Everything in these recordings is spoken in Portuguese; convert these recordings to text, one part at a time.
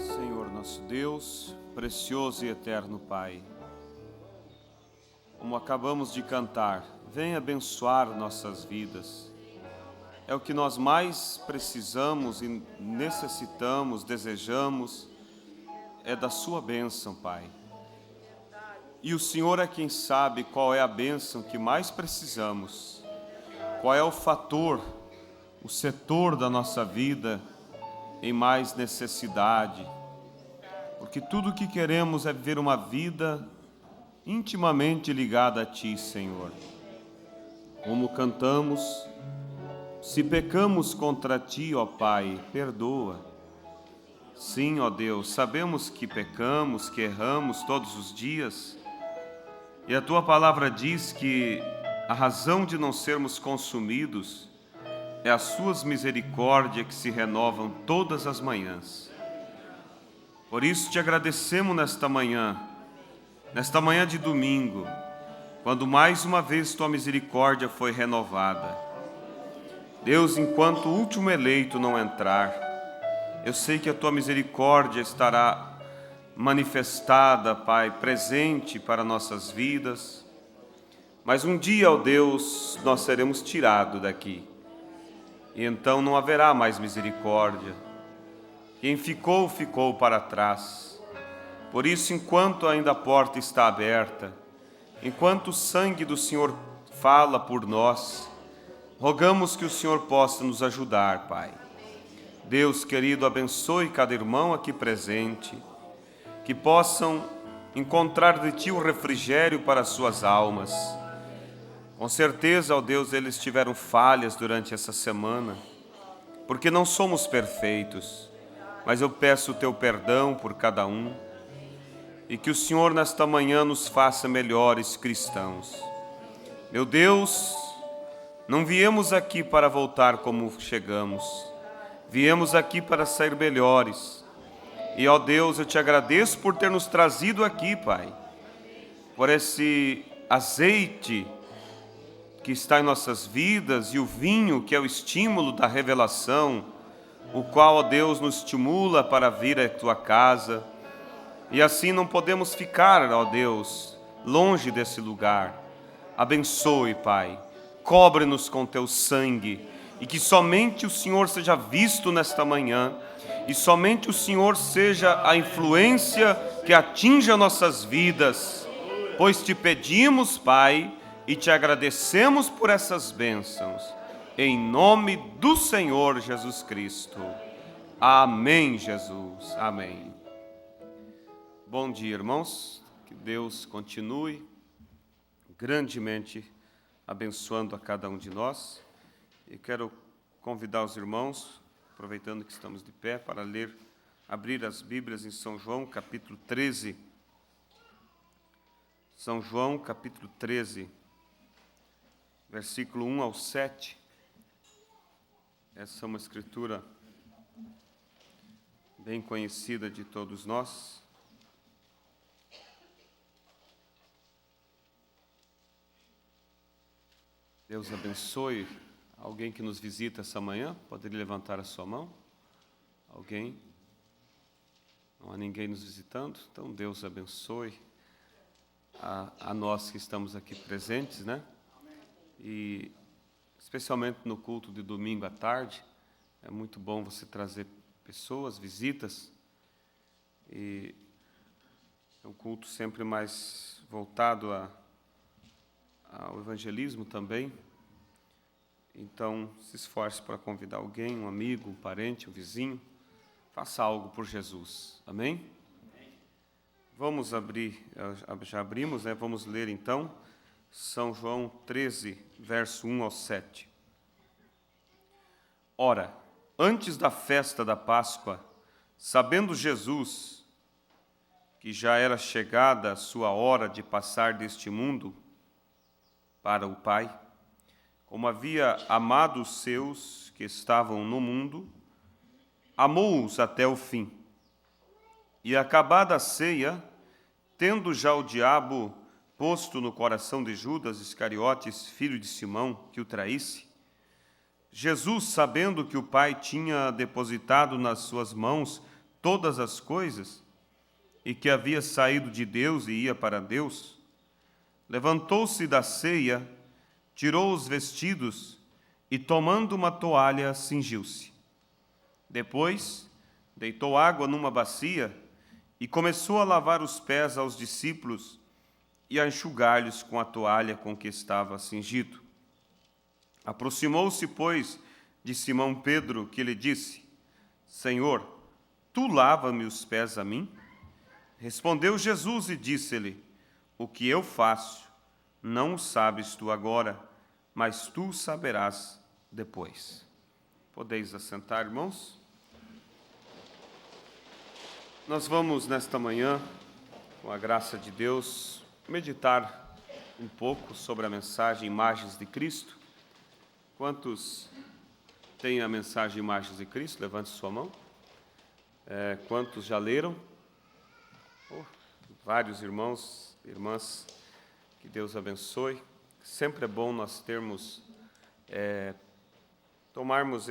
Senhor nosso Deus, precioso e eterno Pai, como acabamos de cantar, vem abençoar nossas vidas. É o que nós mais precisamos e necessitamos, desejamos, é da sua bênção, Pai. E o Senhor é quem sabe qual é a bênção que mais precisamos, qual é o fator, o setor da nossa vida em mais necessidade, porque tudo o que queremos é viver uma vida intimamente ligada a Ti, Senhor. Como cantamos, se pecamos contra Ti, ó Pai, perdoa. Sim, ó Deus, sabemos que pecamos, que erramos todos os dias, e a Tua palavra diz que a razão de não sermos consumidos é as Suas misericórdias que se renovam todas as manhãs. Por isso te agradecemos nesta manhã de domingo, quando mais uma vez Tua misericórdia foi renovada. Deus, enquanto o último eleito não entrar, eu sei que a Tua misericórdia estará manifestada, Pai, presente para nossas vidas. Mas um dia, ó Deus, nós seremos tirados daqui. E então não haverá mais misericórdia. Quem ficou, ficou para trás. Por isso, enquanto ainda a porta está aberta, enquanto o sangue do Senhor fala por nós, rogamos que o Senhor possa nos ajudar, Pai. Deus querido, abençoe cada irmão aqui presente, que possam encontrar de Ti o refrigério para as suas almas. Com certeza, ó Deus, eles tiveram falhas durante essa semana, porque não somos perfeitos, mas eu peço o Teu perdão por cada um, e que o Senhor nesta manhã nos faça melhores cristãos. Meu Deus, não viemos aqui para voltar como chegamos, viemos aqui para sair melhores. E, ó Deus, eu Te agradeço por ter nos trazido aqui, Pai, por esse azeite que está em nossas vidas e o vinho que é o estímulo da revelação, o qual, ó Deus, nos estimula para vir à Tua casa. E assim não podemos ficar, ó Deus, longe desse lugar. Abençoe, Pai, cobre-nos com Teu sangue, e que somente o Senhor seja visto nesta manhã, e somente o Senhor seja a influência que atinja nossas vidas, pois Te pedimos, Pai, e Te agradecemos por essas bênçãos, em nome do Senhor Jesus Cristo. Amém, Jesus. Amém. Bom dia, irmãos. Que Deus continue grandemente abençoando a cada um de nós. E quero convidar os irmãos, aproveitando que estamos de pé, para abrir as Bíblias em São João, capítulo 13. São João, capítulo 13, versículo 1 ao 7. Essa é uma escritura bem conhecida de todos nós. Deus abençoe. Alguém que nos visita essa manhã, poderia levantar a sua mão? Alguém? Não há ninguém nos visitando? Então Deus abençoe a nós que estamos aqui presentes, né? E especialmente no culto de domingo à tarde, é muito bom você trazer pessoas, visitas, e é um culto sempre mais voltado ao evangelismo também. Então, se esforce para convidar alguém, um amigo, um parente, um vizinho, faça algo por Jesus, amém? Vamos abrir, já abrimos, né? Vamos ler então, São João 13, verso 1 ao 7. Ora, antes da festa da Páscoa, sabendo Jesus que já era chegada a sua hora de passar deste mundo para o Pai, como havia amado os seus que estavam no mundo, amou-os até o fim. E acabada a ceia, tendo já o diabo posto no coração de Judas Iscariotes, filho de Simão, que o traísse, Jesus, sabendo que o Pai tinha depositado nas suas mãos todas as coisas e que havia saído de Deus e ia para Deus, levantou-se da ceia, tirou os vestidos e, tomando uma toalha, cingiu-se. Depois, deitou água numa bacia e começou a lavar os pés aos discípulos e a enxugar-lhes com a toalha com que estava cingido. Aproximou-se, pois, de Simão Pedro, que lhe disse: Senhor, tu lava-me os pés a mim? Respondeu Jesus e disse-lhe: O que eu faço, não o sabes tu agora, mas tu saberás depois. Podeis assentar, irmãos? Nós vamos, nesta manhã, com a graça de Deus, meditar um pouco sobre a mensagem Imagens de Cristo. Quantos têm a mensagem Imagens de Cristo? Levante sua mão. Quantos já leram? Vários irmãos, irmãs, que Deus abençoe. Sempre é bom nós tomarmos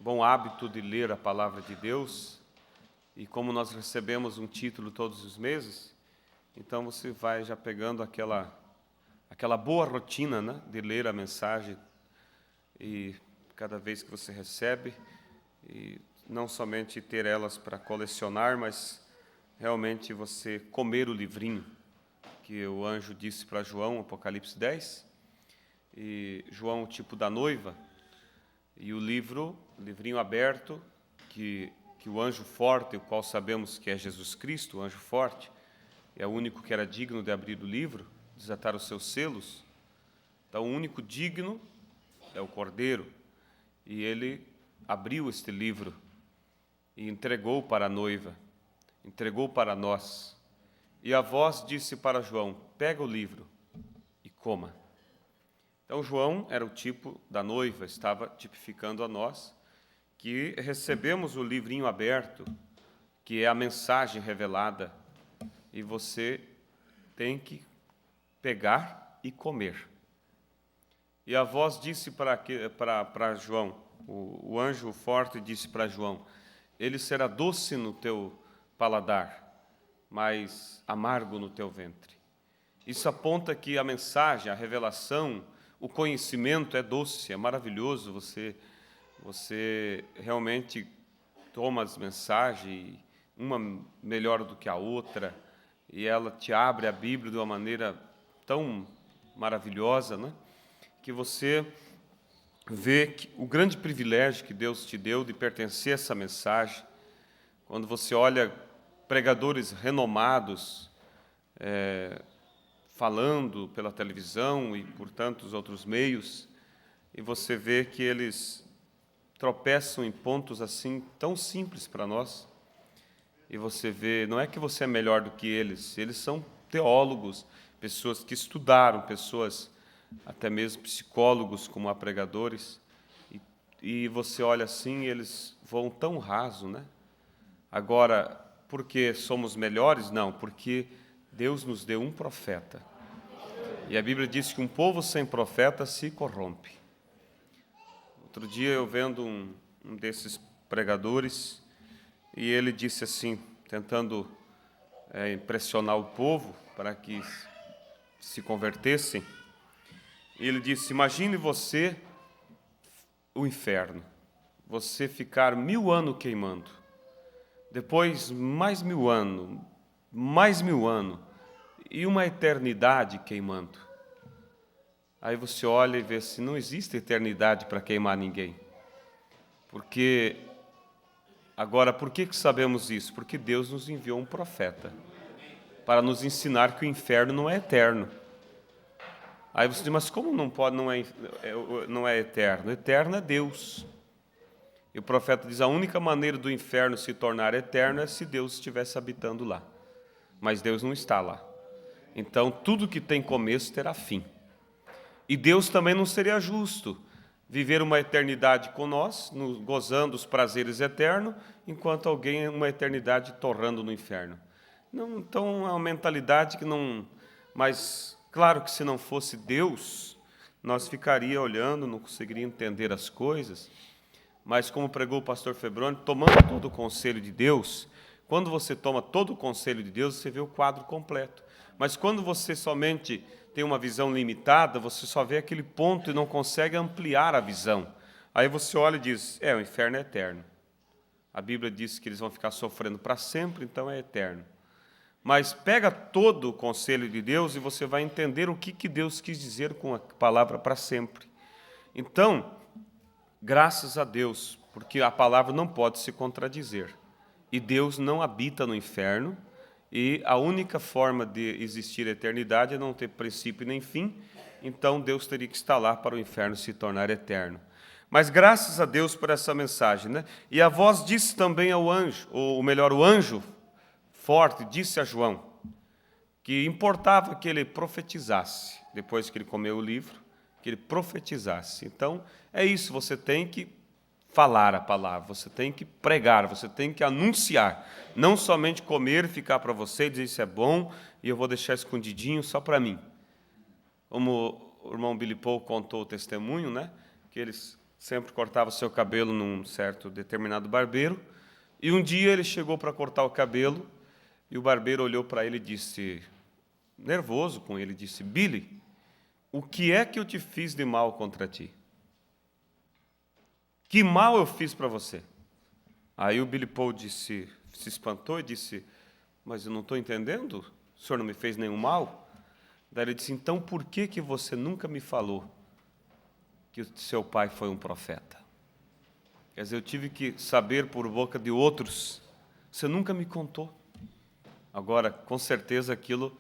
bom hábito de ler a palavra de Deus. E como nós recebemos um título todos os meses, então você vai já pegando aquela boa rotina, né, de ler a mensagem e cada vez que você recebe, e não somente ter elas para colecionar, mas realmente você comer o livrinho que o anjo disse para João, Apocalipse 10, e João, o tipo da noiva, e o livrinho aberto, que o anjo forte, o qual sabemos que é Jesus Cristo, o anjo forte, é o único que era digno de abrir o livro, desatar os seus selos. Então, o único digno é o Cordeiro, e ele abriu este livro e entregou para a noiva, entregou para nós. E a voz disse para João: pega o livro e coma. Então, João era o tipo da noiva, estava tipificando a nós, que recebemos o livrinho aberto, que é a mensagem revelada, e você tem que pegar e comer. E a voz disse para João, o anjo forte disse para João: ele será doce no teu paladar, mas amargo no teu ventre. Isso aponta que a mensagem, a revelação, o conhecimento é doce, é maravilhoso. Você realmente toma as mensagens, uma melhor do que a outra, e ela te abre a Bíblia de uma maneira tão maravilhosa, né? Que você vê que o grande privilégio que Deus te deu de pertencer a essa mensagem. Quando você olha pregadores renomados falando pela televisão e por tantos outros meios, e você vê que eles tropeçam em pontos assim tão simples para nós, e você vê, não é que você é melhor do que eles são teólogos, pessoas que estudaram, pessoas até mesmo psicólogos como há pregadores, e você olha assim, eles vão tão raso, né? Agora, porque somos melhores? Não, porque Deus nos deu um profeta. E a Bíblia diz que um povo sem profeta se corrompe. Outro dia eu vendo um desses pregadores, e ele disse assim, tentando impressionar o povo para que se convertessem. Ele disse: imagine você o inferno, você ficar 1000 anos queimando, depois mais 1000 anos, mais 1000 anos, e uma eternidade queimando. Aí você olha e vê assim, não existe eternidade para queimar ninguém. Porque, agora, por que sabemos isso? Porque Deus nos enviou um profeta para nos ensinar que o inferno não é eterno. Aí você diz, mas como não é eterno? Eterno é Deus. E o profeta diz, a única maneira do inferno se tornar eterno é se Deus estivesse habitando lá. Mas Deus não está lá. Então, tudo que tem começo terá fim. E Deus também não seria justo viver uma eternidade com nós, gozando os prazeres eternos, enquanto alguém uma eternidade torrando no inferno. Não, então, é uma mentalidade que não... Mas, claro que se não fosse Deus, nós ficaríamos olhando, não conseguiríamos entender as coisas. mas como pregou o pastor Febroni, tomando todo o conselho de Deus, quando você toma todo o conselho de Deus, você vê o quadro completo. Mas quando você somente tem uma visão limitada, você só vê aquele ponto e não consegue ampliar a visão. Aí você olha e diz, o inferno é eterno. A Bíblia diz que eles vão ficar sofrendo para sempre, então é eterno. Mas pega todo o conselho de Deus e você vai entender o que Deus quis dizer com a palavra para sempre. Então, graças a Deus, porque a palavra não pode se contradizer. E Deus não habita no inferno, e a única forma de existir a eternidade é não ter princípio nem fim, então Deus teria que estar lá para o inferno se tornar eterno. Mas graças a Deus por essa mensagem, né? E a voz disse também ao anjo, ou melhor, o anjo forte disse a João, que importava que ele profetizasse, depois que ele comeu o livro, que ele profetizasse. Então, é isso, você tem que falar a palavra, você tem que pregar, você tem que anunciar, não somente comer e ficar para você e dizer isso é bom e eu vou deixar escondidinho só para mim. Como o irmão Billy Paul contou o testemunho, né, que eles sempre cortavam o seu cabelo num certo determinado barbeiro, e um dia ele chegou para cortar o cabelo e o barbeiro olhou para ele e disse, nervoso com ele, disse, Billy, o que é que eu te fiz de mal contra ti? Que mal eu fiz para você? Aí o Billy Paul se espantou e disse, mas eu não estou entendendo, o senhor não me fez nenhum mal? Daí ele disse, então por que você nunca me falou que o seu pai foi um profeta? Quer dizer, eu tive que saber por boca de outros, você nunca me contou. Agora, com certeza aquilo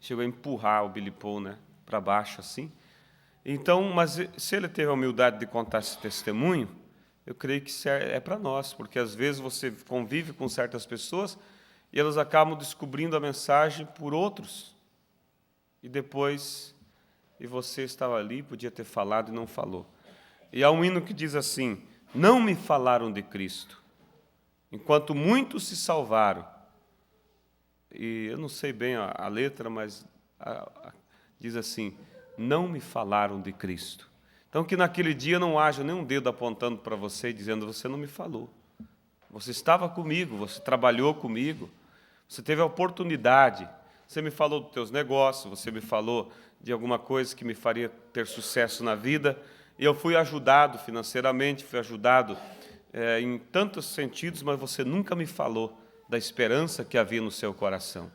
chegou a empurrar o Billy Paul, né, para baixo assim. Então, mas se ele teve a humildade de contar esse testemunho, eu creio que é para nós, porque às vezes você convive com certas pessoas e elas acabam descobrindo a mensagem por outros. E depois, você estava ali, podia ter falado e não falou. E há um hino que diz assim, não me falaram de Cristo, enquanto muitos se salvaram. E eu não sei bem a letra, mas diz assim, não me falaram de Cristo. Então, que naquele dia não haja nenhum dedo apontando para você e dizendo, você não me falou. Você estava comigo, você trabalhou comigo, você teve a oportunidade, você me falou dos teus negócios, você me falou de alguma coisa que me faria ter sucesso na vida, e eu fui ajudado financeiramente, fui ajudado em tantos sentidos, mas você nunca me falou da esperança que havia no seu coração.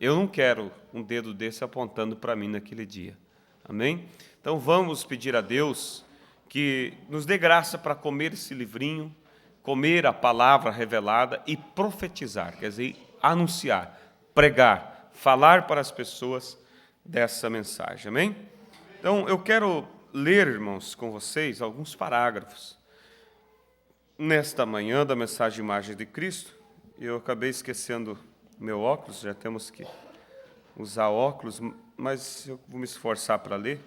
Eu não quero um dedo desse apontando para mim naquele dia. Amém? Então vamos pedir a Deus que nos dê graça para comer esse livrinho, comer a palavra revelada e profetizar, quer dizer, anunciar, pregar, falar para as pessoas dessa mensagem. Amém? Então eu quero ler, irmãos, com vocês alguns parágrafos nesta manhã da mensagem Imagem de Cristo. Eu acabei esquecendo meu óculos, já temos que usar óculos, mas eu vou me esforçar para ler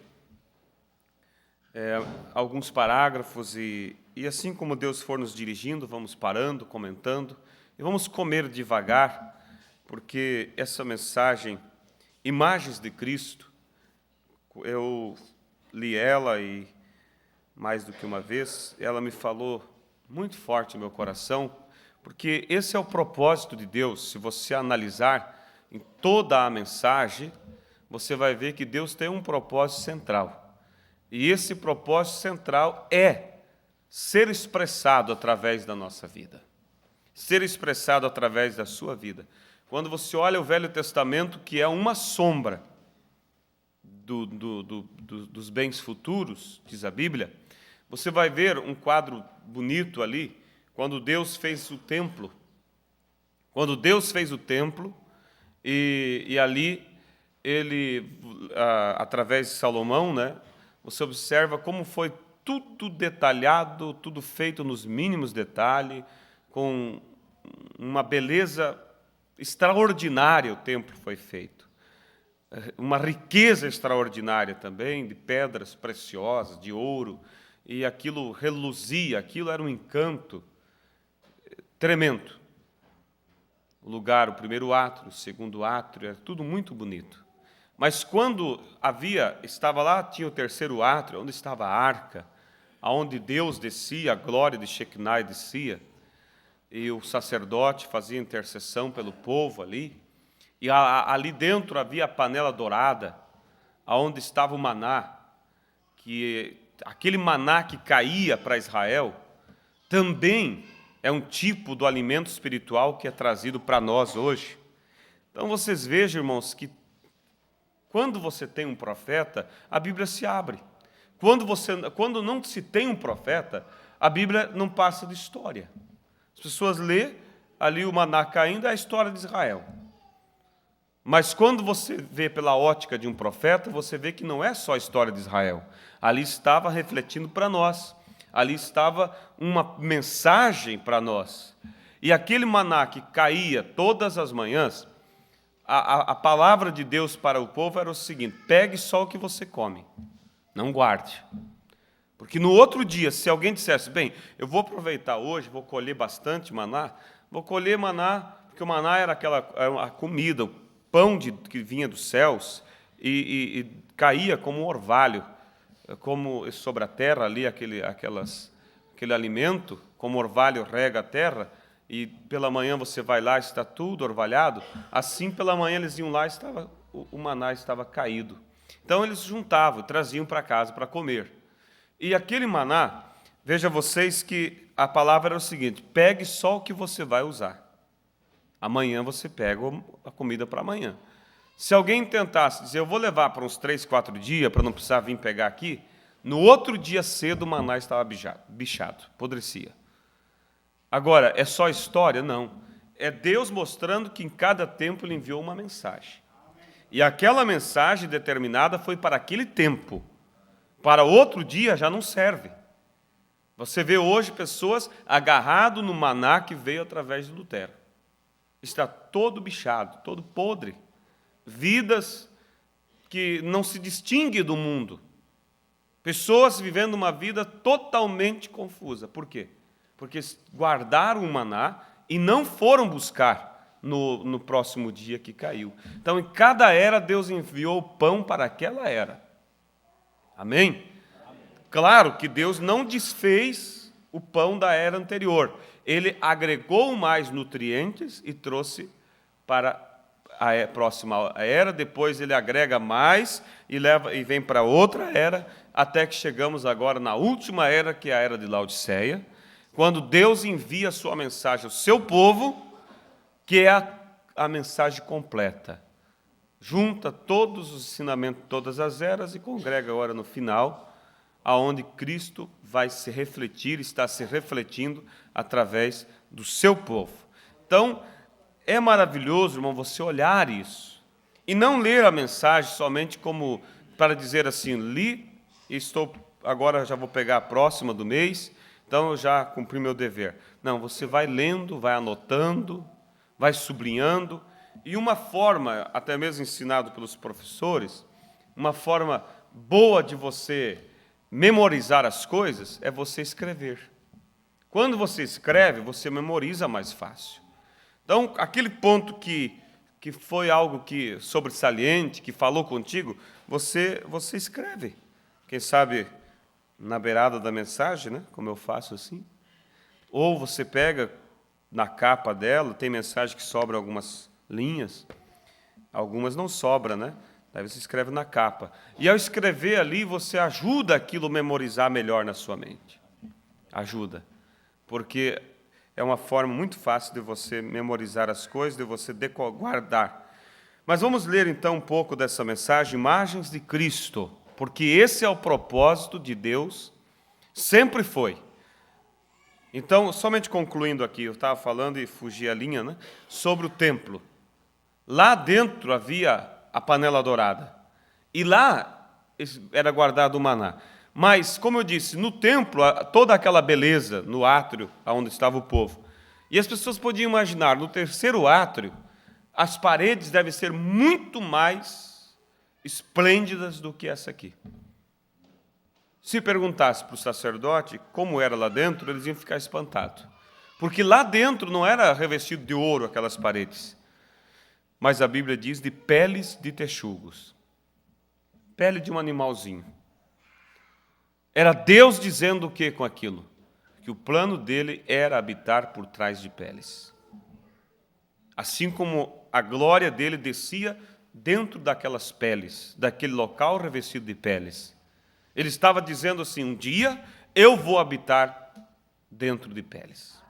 alguns parágrafos e assim como Deus for nos dirigindo, vamos parando, comentando e vamos comer devagar, porque essa mensagem, Imagens de Cristo, eu li ela e mais do que uma vez, ela me falou muito forte no meu coração, porque esse é o propósito de Deus. Se você analisar em toda a mensagem, você vai ver que Deus tem um propósito central. E esse propósito central é ser expressado através da nossa vida. Ser expressado através da sua vida. Quando você olha o Velho Testamento, que é uma sombra dos bens futuros, diz a Bíblia, você vai ver um quadro bonito ali, quando Deus fez o templo. Quando Deus fez o templo, e ali, ele, através de Salomão, né, você observa como foi tudo detalhado, tudo feito nos mínimos detalhes, com uma beleza extraordinária o templo foi feito. Uma riqueza extraordinária também, de pedras preciosas, de ouro, e aquilo reluzia, aquilo era um encanto tremendo. O lugar, o primeiro átrio, o segundo átrio, era tudo muito bonito. Mas quando estava lá, tinha o terceiro átrio, onde estava a arca, aonde Deus descia, a glória de Shekinah descia, e o sacerdote fazia intercessão pelo povo ali, e ali dentro havia a panela dourada, aonde estava o maná, que aquele maná que caía para Israel, também é um tipo do alimento espiritual que é trazido para nós hoje. Então vocês vejam, irmãos, que quando você tem um profeta, a Bíblia se abre. Quando não se tem um profeta, a Bíblia não passa de história. As pessoas lêem ali o maná caindo, é a história de Israel. Mas quando você vê pela ótica de um profeta, você vê que não é só a história de Israel. Ali estava refletindo para nós. Ali estava uma mensagem para nós. E aquele maná que caía todas as manhãs, a palavra de Deus para o povo era o seguinte: pegue só o que você come, não guarde. Porque no outro dia, se alguém dissesse, bem, eu vou aproveitar hoje, vou colher bastante maná, vou colher maná, porque o maná era a comida, o pão que vinha dos céus e caía como um orvalho, como sobre a terra ali, aquele alimento, como orvalho rega a terra, e pela manhã você vai lá, está tudo orvalhado, assim pela manhã eles iam lá, o maná estava caído. Então eles juntavam, traziam para casa para comer. E aquele maná, veja vocês que a palavra era o seguinte: pegue só o que você vai usar. Amanhã você pega a comida para amanhã. Se alguém tentasse dizer, eu vou levar para uns 3, 4 dias, para não precisar vir pegar aqui, no outro dia cedo o maná estava bichado, apodrecia. Agora, é só história? Não. É Deus mostrando que em cada tempo Ele enviou uma mensagem. E aquela mensagem determinada foi para aquele tempo. Para outro dia já não serve. Você vê hoje pessoas agarradas no maná que veio através de Lutero. Está todo bichado, todo podre. Vidas que não se distinguem do mundo. Pessoas vivendo uma vida totalmente confusa. Por quê? Porque guardaram o maná e não foram buscar no próximo dia que caiu. Então, em cada era, Deus enviou o pão para aquela era. Amém? Claro que Deus não desfez o pão da era anterior. Ele agregou mais nutrientes e trouxe para a próxima era. Depois ele agrega mais e vem para outra era, até que chegamos agora na última era, que é a era de Laodiceia, quando Deus envia a sua mensagem ao seu povo, que é a mensagem completa. Junta todos os ensinamentos, todas as eras, e congrega agora no final, aonde Cristo vai se refletir, está se refletindo através do seu povo. Então, é maravilhoso, irmão, você olhar isso, e não ler a mensagem somente como para dizer assim, li, e agora já vou pegar a próxima do mês, então eu já cumpri meu dever. Não, você vai lendo, vai anotando, vai sublinhando, e uma forma, até mesmo ensinado pelos professores, uma forma boa de você memorizar as coisas é você escrever. Quando você escreve, você memoriza mais fácil. Então, aquele ponto que foi algo que sobressalente, que falou contigo, você escreve. Quem sabe na beirada da mensagem, né? Como eu faço assim. Ou você pega na capa dela, tem mensagem que sobra algumas linhas, algumas não sobra, né? Daí você escreve na capa. E ao escrever ali, você ajuda aquilo a memorizar melhor na sua mente. Ajuda. Porque é uma forma muito fácil de você memorizar as coisas, de você guardar. Mas vamos ler então um pouco dessa mensagem, Imagens de Cristo, porque esse é o propósito de Deus, sempre foi. Então, somente concluindo aqui, eu estava falando e fugi a linha, né? Sobre o templo. Lá dentro havia a panela dourada, e lá era guardado o maná. Mas, como eu disse, no templo, toda aquela beleza, no átrio, onde estava o povo. E as pessoas podiam imaginar, no terceiro átrio, as paredes devem ser muito mais esplêndidas do que essa aqui. Se perguntasse para o sacerdote como era lá dentro, eles iam ficar espantados. Porque lá dentro não era revestido de ouro aquelas paredes. Mas a Bíblia diz de peles de texugos. Pele de um animalzinho. Era Deus dizendo o que com aquilo? Que o plano dele era habitar por trás de peles. Assim como a glória dele descia dentro daquelas peles, daquele local revestido de peles. Ele estava dizendo assim, um dia eu vou habitar dentro de peles.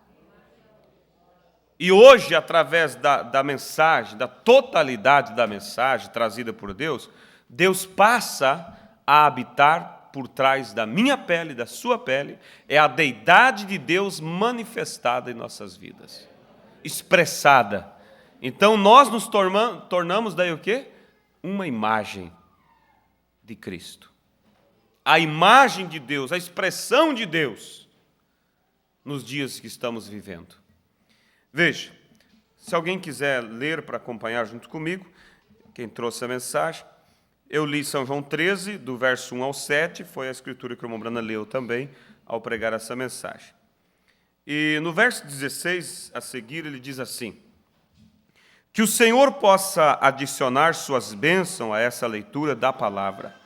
E hoje, através da mensagem, da totalidade da mensagem trazida por Deus, Deus passa a habitar por trás da minha pele, da sua pele, é a deidade de Deus manifestada em nossas vidas, expressada. Então nós nos tornamos daí o quê? Uma imagem de Cristo. A imagem de Deus, a expressão de Deus nos dias que estamos vivendo. Veja, se alguém quiser ler para acompanhar junto comigo, quem trouxe a mensagem, eu li São João 13, do verso 1 ao 7, foi a escritura que o irmão Brana leu também ao pregar essa mensagem. E no verso 16, a seguir, ele diz assim: que o Senhor possa adicionar suas bênçãos a essa leitura da palavra.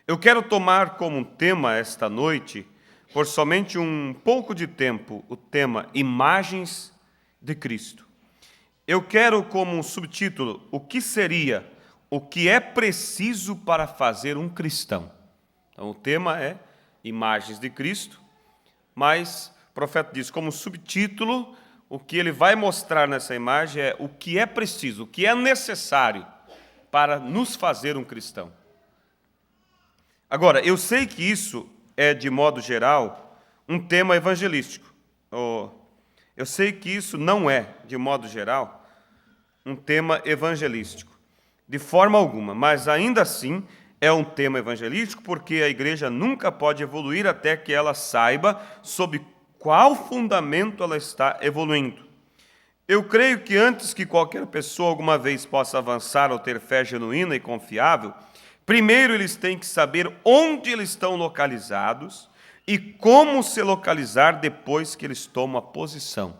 Eu quero tomar como tema esta noite, por somente um pouco de tempo, o tema Imagens de Cristo. Eu quero como um subtítulo, o que é preciso para fazer um cristão. Então o tema é Imagens de Cristo, mas o profeta diz como subtítulo, o que ele vai mostrar nessa imagem é o que é preciso, o que é necessário para nos fazer um cristão. Agora, eu sei que isso é, de modo geral, um tema evangelístico. Eu sei que isso não é, de modo geral, um tema evangelístico, de forma alguma, mas ainda assim é um tema evangelístico porque a igreja nunca pode evoluir até que ela saiba sob qual fundamento ela está evoluindo. Eu creio que antes que qualquer pessoa alguma vez possa avançar ou ter fé genuína e confiável, primeiro eles têm que saber onde eles estão localizados e como se localizar depois que eles tomam a posição.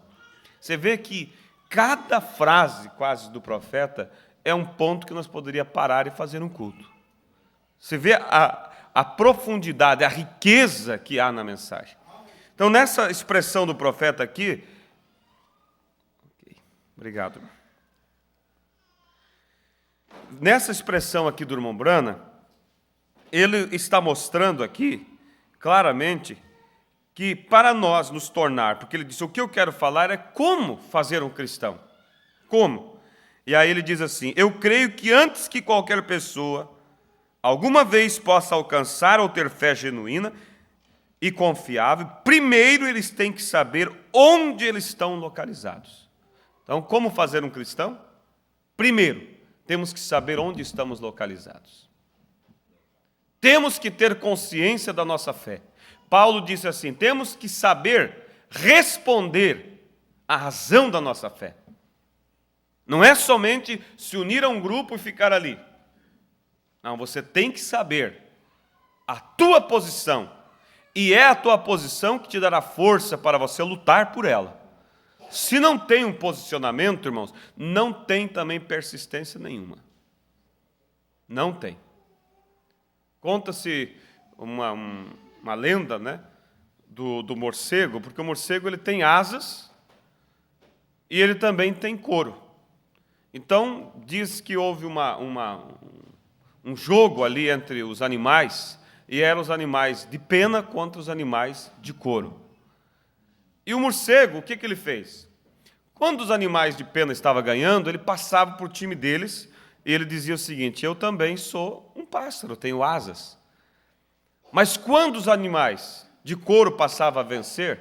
Você vê que cada frase quase do profeta é um ponto que nós poderíamos parar e fazer um culto. Você vê a profundidade, a riqueza que há na mensagem. Então, nessa expressão do profeta aqui, obrigado. Nessa expressão aqui do irmão Brana, ele está mostrando aqui, claramente, que para nós nos tornar, porque ele disse, o que eu quero falar é como fazer um cristão. Como? E aí ele diz assim, eu creio que antes que qualquer pessoa alguma vez possa alcançar ou ter fé genuína e confiável, primeiro eles têm que saber onde eles estão localizados. Então, como fazer um cristão? Primeiro, temos que saber onde estamos localizados. Temos que ter consciência da nossa fé. Paulo disse assim, temos que saber responder à razão da nossa fé. Não é somente se unir a um grupo e ficar ali. Não, você tem que saber a tua posição. E é a tua posição que te dará força para você lutar por ela. Se não tem um posicionamento, irmãos, não tem também persistência nenhuma. Não tem. Conta-se uma lenda, né, do morcego, porque o morcego ele tem asas e ele também tem couro. Então, diz que houve um jogo ali entre os animais, e eram os animais de pena contra os animais de couro. E o morcego, o que ele fez? Quando os animais de pena estavam ganhando, ele passava por time deles, e ele dizia o seguinte, eu também sou um pássaro, tenho asas. Mas quando os animais de couro passavam a vencer,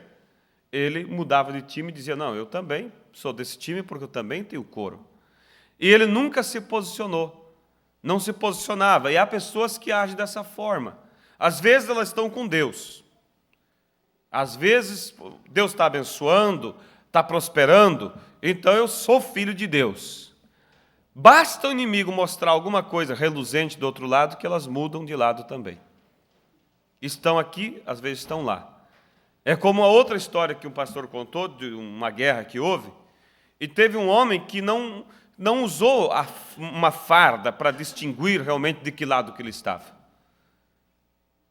ele mudava de time e dizia, não, eu também sou desse time porque eu também tenho couro. E ele nunca se posicionou, não se posicionava. E há pessoas que agem dessa forma. Às vezes elas estão com Deus. Às vezes Deus está abençoando, está prosperando, então eu sou filho de Deus. Basta o inimigo mostrar alguma coisa reluzente do outro lado que elas mudam de lado também. Estão aqui, às vezes estão lá. É como a outra história que um pastor contou, de uma guerra que houve, e teve um homem que não usou uma farda para distinguir realmente de que lado que ele estava.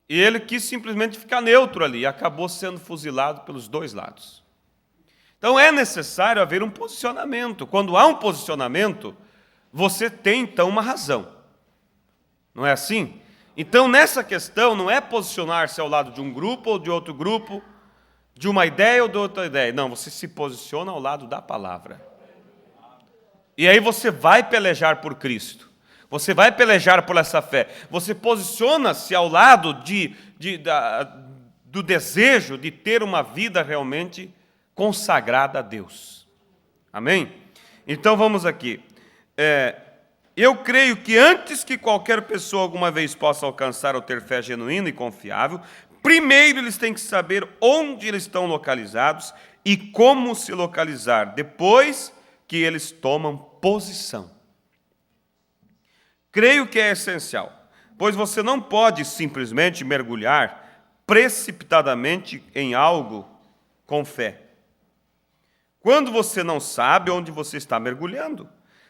E ele quis simplesmente ficar neutro ali, e acabou sendo fuzilado pelos dois lados. Então é necessário haver um posicionamento. Quando há um posicionamento, você tem então uma razão. Não é assim? Então nessa questão não é posicionar-se ao lado de um grupo ou de outro grupo, de uma ideia ou de outra ideia. Não, você se posiciona ao lado da palavra. E aí você vai pelejar por Cristo. Você vai pelejar por essa fé. Você posiciona-se ao lado do desejo de ter uma vida realmente consagrada a Deus. Amém? Então vamos aqui. Eu creio que antes que qualquer pessoa alguma vez possa alcançar ou ter fé genuína e confiável, primeiro eles têm que saber onde eles estão localizados e como se localizar, depois que eles tomam posição. Creio que é essencial, pois você não pode simplesmente mergulhar precipitadamente em algo com fé. Quando você não sabe onde você está mergulhando,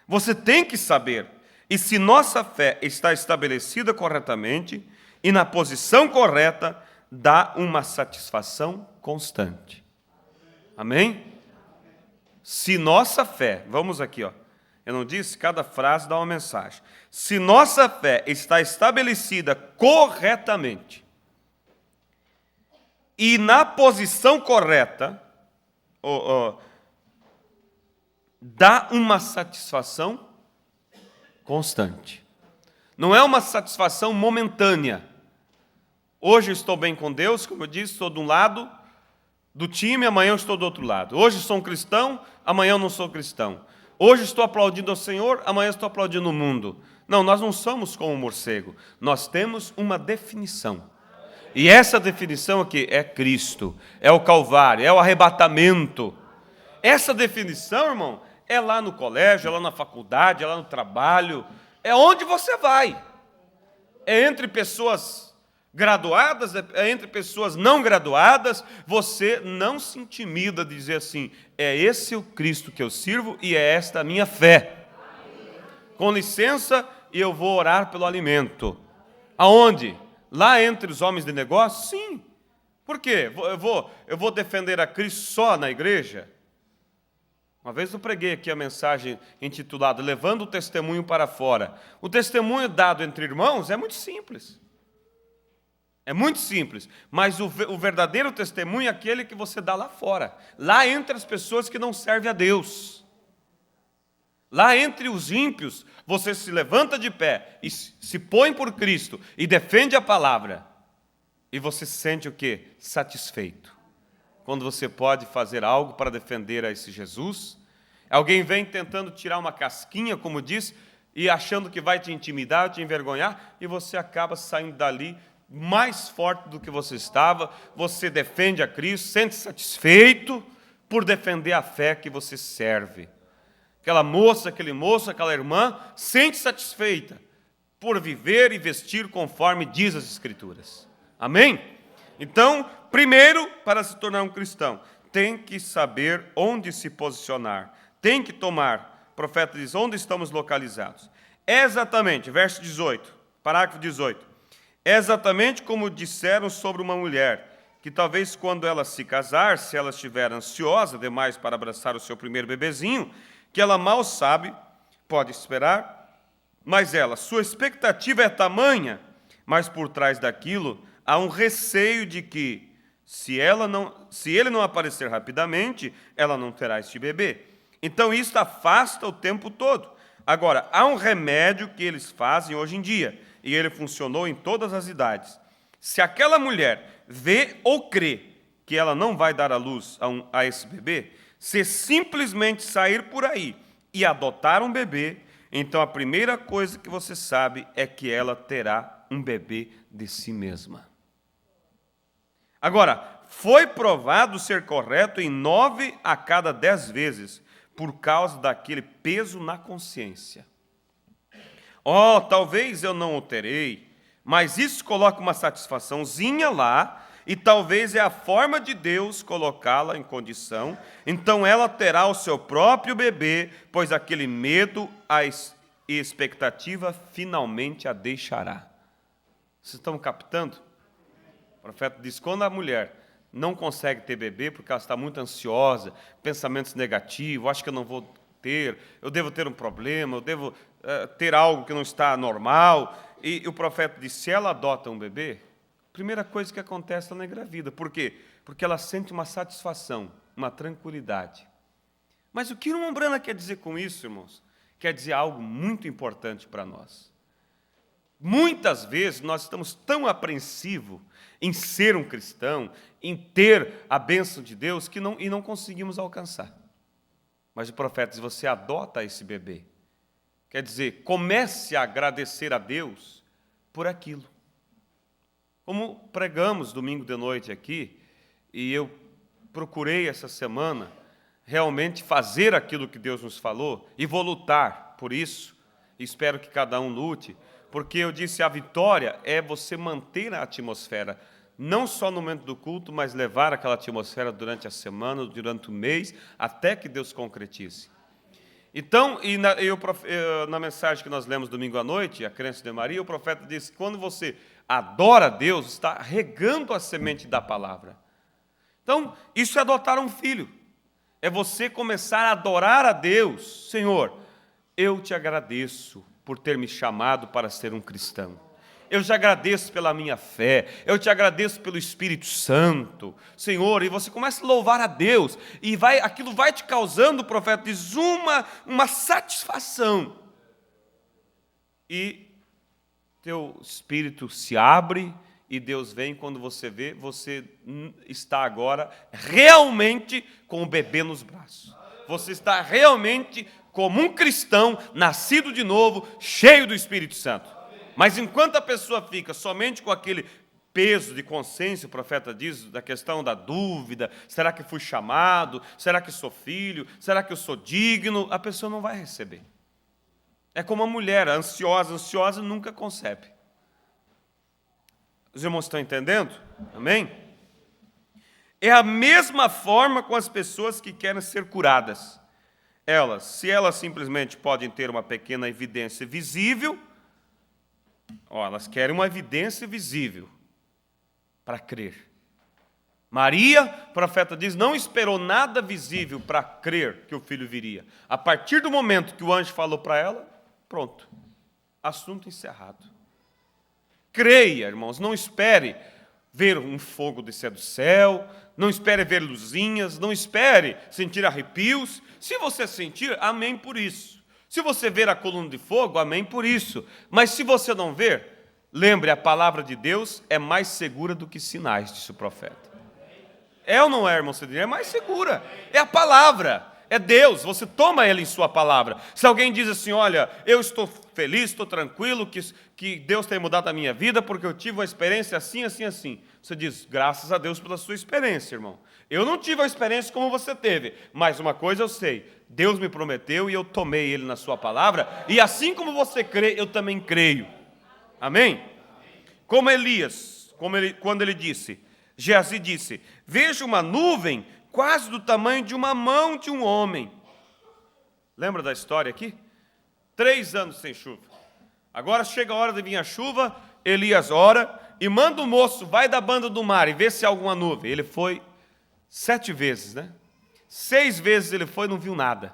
você tem que saber. E se nossa fé está estabelecida corretamente e na posição correta, dá uma satisfação constante. Amém? Se nossa fé, vamos aqui, ó. Eu não disse, cada frase dá uma mensagem. Se nossa fé está estabelecida corretamente e na posição correta, dá uma satisfação constante. Não é uma satisfação momentânea. Hoje eu estou bem com Deus, como eu disse, estou de um lado do time, amanhã eu estou do outro lado. Hoje sou um cristão, amanhã eu não sou cristão. Hoje estou aplaudindo ao Senhor, amanhã estou aplaudindo o mundo. Não, nós não somos como um morcego. Nós temos uma definição. E essa definição aqui é Cristo, é o Calvário, é o arrebatamento. Essa definição, irmão, é lá no colégio, é lá na faculdade, é lá no trabalho, é onde você vai. É entre pessoas graduadas, é entre pessoas não graduadas, você não se intimida de dizer assim, é esse o Cristo que eu sirvo e é esta a minha fé. Com licença, eu vou orar pelo alimento. Aonde? Lá entre os homens de negócio? Sim. Por quê? Eu vou defender a Cristo só na igreja? Uma vez eu preguei aqui a mensagem intitulada Levando o Testemunho para Fora. O testemunho dado entre irmãos é muito simples. É muito simples, mas o verdadeiro testemunho é aquele que você dá lá fora, lá entre as pessoas que não servem a Deus. Lá entre os ímpios, você se levanta de pé e se põe por Cristo e defende a palavra. E você se sente o quê? Satisfeito. Quando você pode fazer algo para defender a esse Jesus, alguém vem tentando tirar uma casquinha, como diz, e achando que vai te intimidar, te envergonhar, e você acaba saindo dali mais forte do que você estava, você defende a Cristo, sente satisfeito por defender a fé que você serve. Aquela moça, aquele moço, aquela irmã, sente satisfeita por viver e vestir conforme diz as Escrituras. Amém? Então, primeiro, para se tornar um cristão, tem que saber onde se posicionar, tem que tomar, o profeta diz, onde estamos localizados. É exatamente, verso 18, parágrafo 18, é exatamente como disseram sobre uma mulher, que talvez quando ela se casar, se ela estiver ansiosa demais para abraçar o seu primeiro bebezinho, que ela mal sabe, pode esperar, mas sua expectativa é tamanha, mas por trás daquilo há um receio de que, se ele não aparecer rapidamente, ela não terá este bebê. Então isso afasta o tempo todo. Agora, há um remédio que eles fazem hoje em dia, e ele funcionou em todas as idades. Se aquela mulher vê ou crê que ela não vai dar à luz a esse bebê, se simplesmente sair por aí e adotar um bebê, então a primeira coisa que você sabe é que ela terá um bebê de si mesma. Agora, foi provado ser correto em 9 a cada 10 vezes, por causa daquele peso na consciência. Talvez eu não o terei, mas isso coloca uma satisfaçãozinha lá, e talvez é a forma de Deus colocá-la em condição, então ela terá o seu próprio bebê, pois aquele medo e expectativa finalmente a deixará. Vocês estão captando? profeta diz, quando a mulher não consegue ter bebê porque ela está muito ansiosa, pensamentos negativos, acho que eu não vou ter, eu devo ter um problema, eu devo ter algo que não está normal. E o profeta diz, se ela adota um bebê, a primeira coisa que acontece, ela engravida. Por quê? Porque ela sente uma satisfação, uma tranquilidade. Mas o que o irmão Branham quer dizer com isso, irmãos? Quer dizer algo muito importante para nós. Muitas vezes nós estamos tão apreensivos em ser um cristão, em ter a bênção de Deus, que não conseguimos alcançar. Mas o profeta diz, você adota esse bebê. Quer dizer, comece a agradecer a Deus por aquilo. Como pregamos domingo de noite aqui, e eu procurei essa semana realmente fazer aquilo que Deus nos falou, e vou lutar por isso, e espero que cada um lute, porque eu disse, a vitória é você manter a atmosfera, não só no momento do culto, mas levar aquela atmosfera durante a semana, durante o mês, até que Deus concretize. Então, na mensagem que nós lemos domingo à noite, a crença de Maria, o profeta diz que quando você adora a Deus, está regando a semente da palavra. Então, isso é adotar um filho. É você começar a adorar a Deus. Senhor, eu te agradeço por ter me chamado para ser um cristão. Eu te agradeço pela minha fé, eu te agradeço pelo Espírito Santo, Senhor, e você começa a louvar a Deus, e aquilo vai te causando, o profeta diz, uma satisfação. E teu espírito se abre, e Deus vem, quando você vê, você está agora realmente com o bebê nos braços. Você está realmente como um cristão, nascido de novo, cheio do Espírito Santo. Mas enquanto a pessoa fica somente com aquele peso de consciência, o profeta diz, da questão da dúvida, será que fui chamado? Será que sou filho? Será que eu sou digno? A pessoa não vai receber. É como a mulher, ansiosa nunca concebe. Os irmãos estão entendendo? Amém? É a mesma forma com as pessoas que querem ser curadas. Se elas simplesmente podem ter uma pequena evidência visível, elas querem uma evidência visível para crer. Maria, o profeta diz, não esperou nada visível para crer que o filho viria. A partir do momento que o anjo falou para ela, pronto, assunto encerrado. Creia, irmãos, não espere ver um fogo descer do céu, não espere ver luzinhas, não espere sentir arrepios. Se você sentir, amém por isso. Se você ver a coluna de fogo, amém por isso. Mas se você não ver, lembre, a palavra de Deus é mais segura do que sinais, disse o profeta. É ou não é, irmão Cedrinho? É mais segura. É a palavra, é Deus, você toma ela em sua palavra. Se alguém diz assim, olha, eu estou feliz, estou tranquilo, que Deus tem mudado a minha vida, porque eu tive uma experiência assim, assim, assim. Você diz, graças a Deus pela sua experiência, irmão. Eu não tive a experiência como você teve, mas uma coisa eu sei, Deus me prometeu e eu tomei Ele na sua palavra, e assim como você crê, eu também creio. Amém? Como Elias, quando ele disse, Geazi disse, vejo uma nuvem quase do tamanho de uma mão de um homem. Lembra da história aqui? 3 anos sem chuva. Agora chega a hora de vir a chuva, Elias ora e manda o moço, vai da banda do mar e vê se há alguma nuvem. Ele foi 7 vezes, né? 6 vezes ele foi e não viu nada.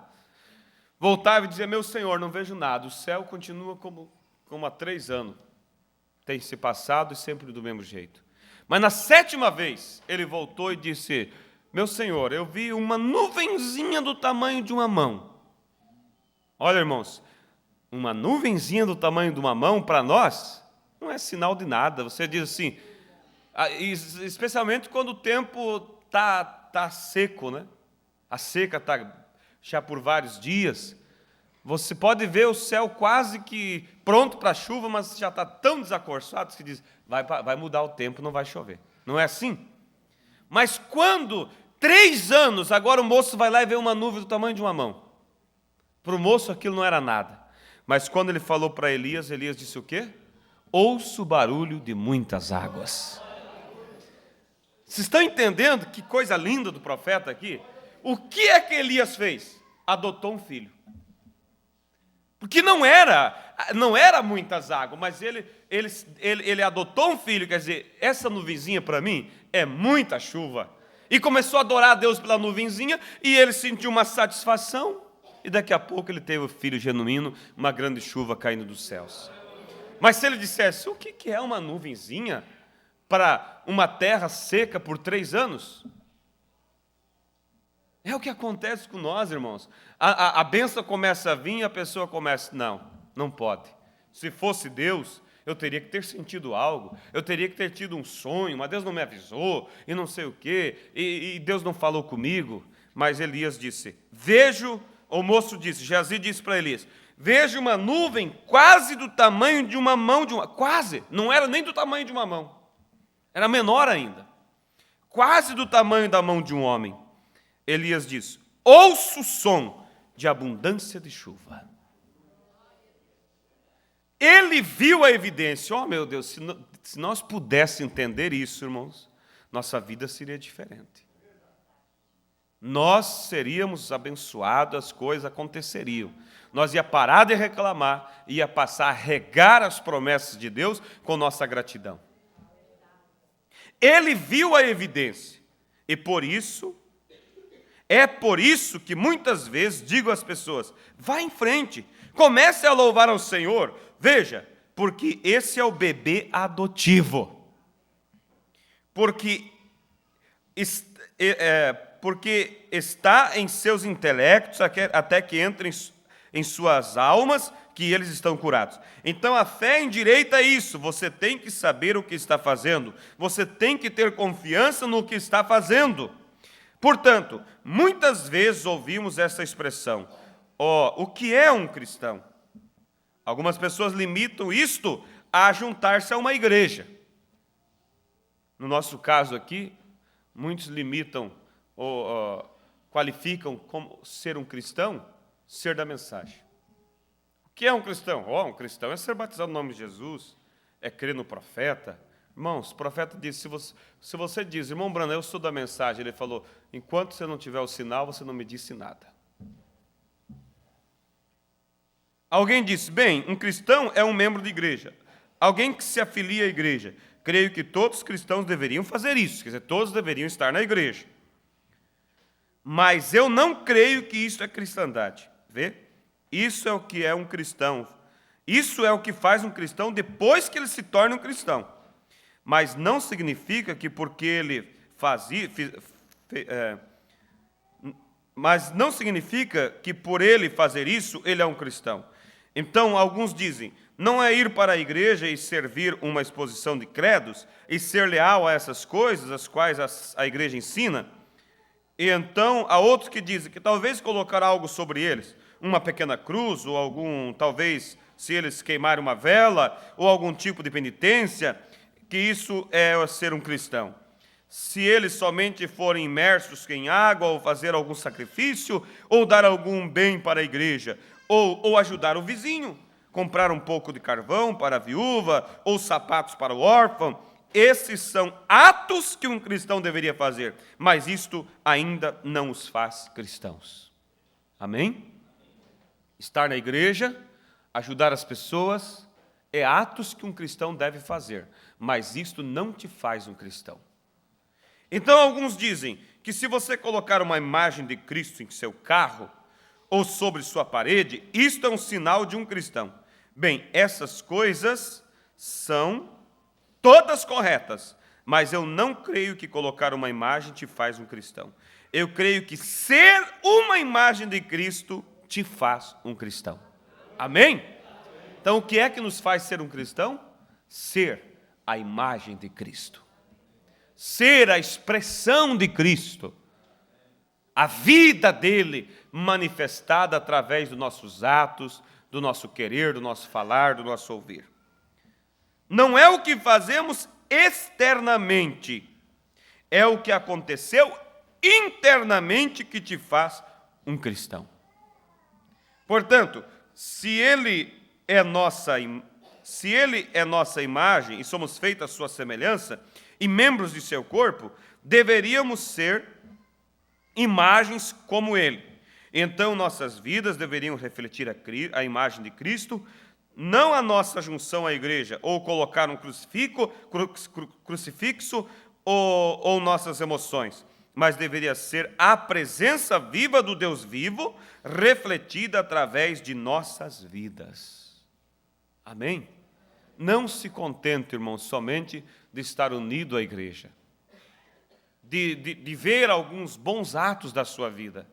Voltava e dizia, meu Senhor, não vejo nada. O céu continua como há 3 anos. Tem se passado e sempre do mesmo jeito. Mas na 7ª vez, ele voltou e disse, meu Senhor, eu vi uma nuvenzinha do tamanho de uma mão. Olha, irmãos, uma nuvenzinha do tamanho de uma mão, para nós, não é sinal de nada. Você diz assim, especialmente quando o tempo está seco, né? A seca está já por vários dias. Você pode ver o céu quase que pronto para a chuva, mas já está tão desacorçado que diz, vai mudar o tempo, não vai chover. Não é assim? Mas quando 3 anos, agora o moço vai lá e vê uma nuvem do tamanho de uma mão. Para o moço aquilo não era nada. Mas quando ele falou para Elias, Elias disse o quê? Ouço o barulho de muitas águas. Vocês estão entendendo que coisa linda do profeta aqui? O que é que Elias fez? Adotou um filho. Porque não era, não era muitas águas, mas ele adotou um filho, quer dizer, essa nuvenzinha para mim é muita chuva. E começou a adorar a Deus pela nuvenzinha, e ele sentiu uma satisfação, e daqui a pouco ele teve o filho genuíno, uma grande chuva caindo dos céus. Mas se ele dissesse, o que é uma nuvenzinha para uma terra seca por 3 anos? É o que acontece com nós, irmãos. A bênção começa a vir e a pessoa começa, não pode. Se fosse Deus, eu teria que ter sentido algo, eu teria que ter tido um sonho, mas Deus não me avisou, e não sei o quê, e Deus não falou comigo. Mas Elias disse, o moço disse, Geazi disse para Elias, vejo uma nuvem quase do tamanho de uma mão quase, não era nem do tamanho de uma mão, era menor ainda, quase do tamanho da mão de um homem. Elias diz, ouço o som de abundância de chuva. Ele viu a evidência. Oh, meu Deus, se nós pudéssemos entender isso, irmãos, nossa vida seria diferente. Nós seríamos abençoados, as coisas aconteceriam. Nós ia parar de reclamar, ia passar a regar as promessas de Deus com nossa gratidão. Ele viu a evidência, e é por isso que muitas vezes digo às pessoas, vá em frente, comece a louvar ao Senhor, veja, porque esse é o bebê adotivo, porque está em seus intelectos até que entre em suas almas que eles estão curados. Então a fé endireita isso, você tem que saber o que está fazendo, você tem que ter confiança no que está fazendo. Portanto, muitas vezes ouvimos essa expressão, o que é um cristão? Algumas pessoas limitam isto a juntar-se a uma igreja. No nosso caso aqui, muitos limitam ou qualificam como ser um cristão, ser da mensagem. O que é um cristão? Um cristão é ser batizado no nome de Jesus, é crer no profeta. Irmãos, o profeta disse, se você diz, irmão Branham, eu sou da mensagem, ele falou, enquanto você não tiver o sinal, você não me disse nada. Alguém disse, bem, um cristão é um membro de igreja. Alguém que se afilia à igreja. Creio que todos os cristãos deveriam fazer isso, quer dizer, todos deveriam estar na igreja. Mas eu não creio que isso é cristandade. Vê? Isso é o que é um cristão. Isso é o que faz um cristão depois que ele se torna um cristão. Mas não significa que porque ele mas não significa que por ele fazer isso, ele é um cristão. Então, alguns dizem, não é ir para a igreja e servir uma exposição de credos e ser leal a essas coisas, as quais a igreja ensina. E então, há outros que dizem que talvez colocar algo sobre eles, uma pequena cruz, ou talvez, se eles queimarem uma vela, ou algum tipo de penitência, que isso é ser um cristão. Se eles somente forem imersos em água, ou fazer algum sacrifício, ou dar algum bem para a igreja, ou ajudar o vizinho, comprar um pouco de carvão para a viúva, ou sapatos para o órfão, esses são atos que um cristão deveria fazer, mas isto ainda não os faz cristãos. Amém? Estar na igreja, ajudar as pessoas, é atos que um cristão deve fazer, mas isto não te faz um cristão. Então alguns dizem que se você colocar uma imagem de Cristo em seu carro ou sobre sua parede, isto é um sinal de um cristão. Bem, essas coisas são todas corretas, mas eu não creio que colocar uma imagem te faz um cristão. Eu creio que ser uma imagem de Cristo te faz um cristão. Amém? Então, o que é que nos faz ser um cristão? Ser a imagem de Cristo. Ser a expressão de Cristo. A vida dele manifestada através dos nossos atos, do nosso querer, do nosso falar, do nosso ouvir. Não é o que fazemos externamente, é o que aconteceu internamente que te faz um cristão. Portanto, se ele é nossa imagem e somos feitos à sua semelhança e membros de seu corpo, deveríamos ser imagens como ele. Então, nossas vidas deveriam refletir a imagem de Cristo, não a nossa junção à igreja, ou colocar um crucifixo ou nossas emoções, mas deveria ser a presença viva do Deus vivo, refletida através de nossas vidas. Amém? Não se contente, irmãos, somente de estar unido à igreja, de ver alguns bons atos da sua vida,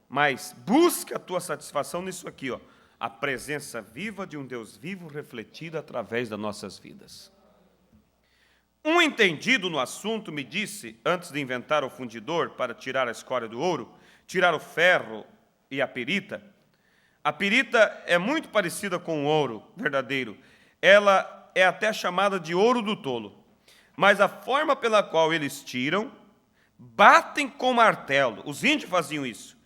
mas busque a tua satisfação nisso aqui, ó, a presença viva de um Deus vivo refletida através das nossas vidas. Um entendido no assunto me disse, antes de inventar o fundidor para tirar a escória do ouro, tirar o ferro e a pirita é muito parecida com o ouro verdadeiro. Ela é até chamada de ouro do tolo. Mas a forma pela qual eles tiram, batem com martelo. Os índios faziam isso.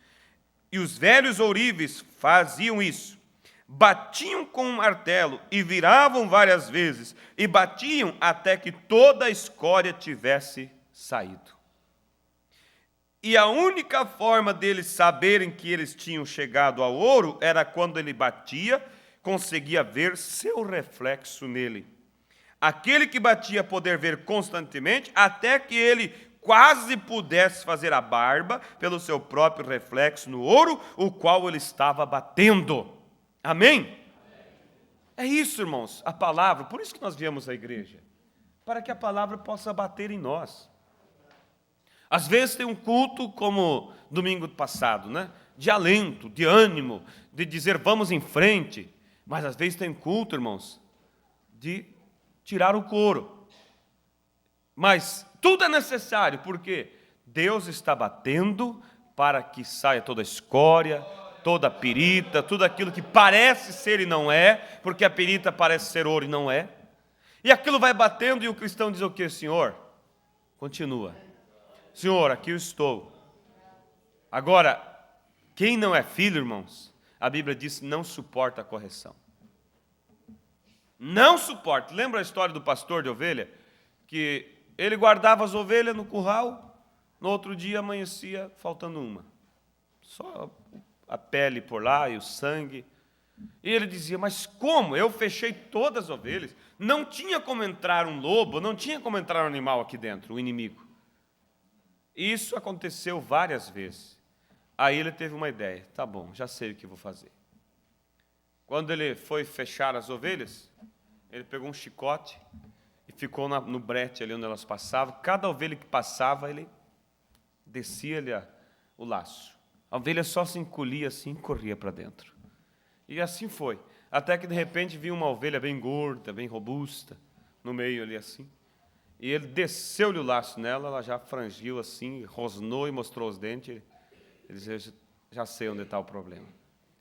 E os velhos ourives faziam isso. Batiam com um martelo e viravam várias vezes, e batiam até que toda a escória tivesse saído. E a única forma deles saberem que eles tinham chegado ao ouro era quando ele batia, conseguia ver seu reflexo nele. Aquele que batia poder ver constantemente, até que ele quase pudesse fazer a barba pelo seu próprio reflexo no ouro, o qual ele estava batendo. Amém? É isso, irmãos, a palavra. Por isso que nós viemos à igreja, para que a palavra possa bater em nós. Às vezes tem um culto como domingo passado, né? De alento, de ânimo, de dizer vamos em frente. Mas às vezes tem culto, irmãos, de tirar o couro. Mas tudo é necessário, porque Deus está batendo para que saia toda a escória, toda a pirita, tudo aquilo que parece ser e não é, porque a pirita parece ser ouro e não é. E aquilo vai batendo e o cristão diz o quê? Senhor, continua. Senhor, aqui eu estou. Agora, quem não é filho, irmãos, a Bíblia diz não suporta a correção. Não suporta. Lembra a história do pastor de ovelha? Que ele guardava as ovelhas no curral, no outro dia amanhecia faltando uma. Só a pele por lá e o sangue. E ele dizia, mas como? Eu fechei todas as ovelhas. Não tinha como entrar um lobo, não tinha como entrar um animal aqui dentro, o inimigo. Isso aconteceu várias vezes. Aí ele teve uma ideia. Tá bom, já sei o que vou fazer. Quando ele foi fechar as ovelhas, ele pegou um chicote e ficou no brete ali onde elas passavam. Cada ovelha que passava, ele descia-lhe o laço. A ovelha só se encolhia assim e corria para dentro. E assim foi. Até que de repente viu uma ovelha bem gorda, bem robusta, no meio ali assim. E ele desceu-lhe o laço nela, ela já frangiu assim, rosnou e mostrou os dentes. Ele disse, já sei onde está o problema.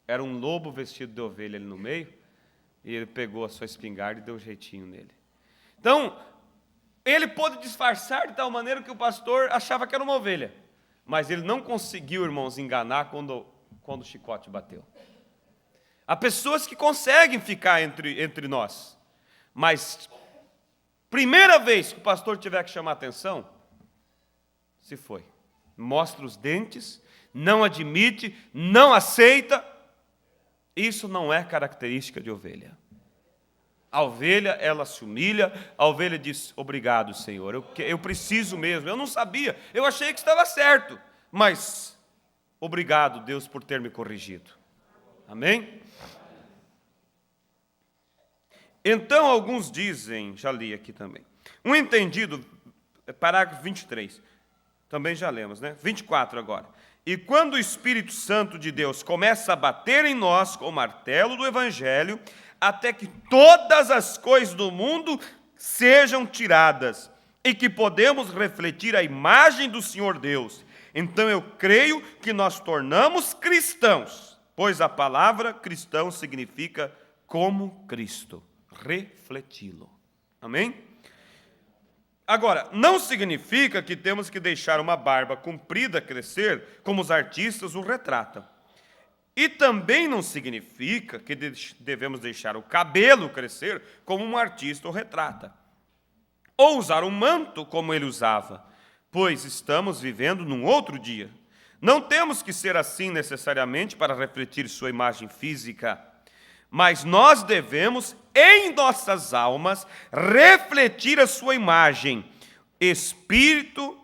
Era um lobo vestido de ovelha ali no meio, e ele pegou a sua espingarda e deu um jeitinho nele. Então, ele pôde disfarçar de tal maneira que o pastor achava que era uma ovelha. Mas ele não conseguiu, irmãos, enganar quando o chicote bateu. Há pessoas que conseguem ficar entre nós, mas primeira vez que o pastor tiver que chamar atenção, se foi. Mostra os dentes, não admite, não aceita. Isso não é característica de ovelha. A ovelha, ela se humilha, a ovelha diz, obrigado, Senhor, eu preciso mesmo, eu não sabia, eu achei que estava certo, mas obrigado, Deus, por ter me corrigido. Amém? Então, alguns dizem, já li aqui também, um entendido, parágrafo 23, também já lemos, né? 24 agora. E quando o Espírito Santo de Deus começa a bater em nós com o martelo do Evangelho, até que todas as coisas do mundo sejam tiradas, e que podemos refletir a imagem do Senhor Deus. Então eu creio que nós tornamos cristãos, pois a palavra cristão significa como Cristo, refleti-lo. Amém? Agora, não significa que temos que deixar uma barba comprida crescer, como os artistas o retratam. E também não significa que devemos deixar o cabelo crescer, como um artista o retrata. Ou usar um manto, como ele usava, pois estamos vivendo num outro dia. Não temos que ser assim necessariamente para refletir sua imagem física, mas nós devemos, em nossas almas, refletir a sua imagem, espírito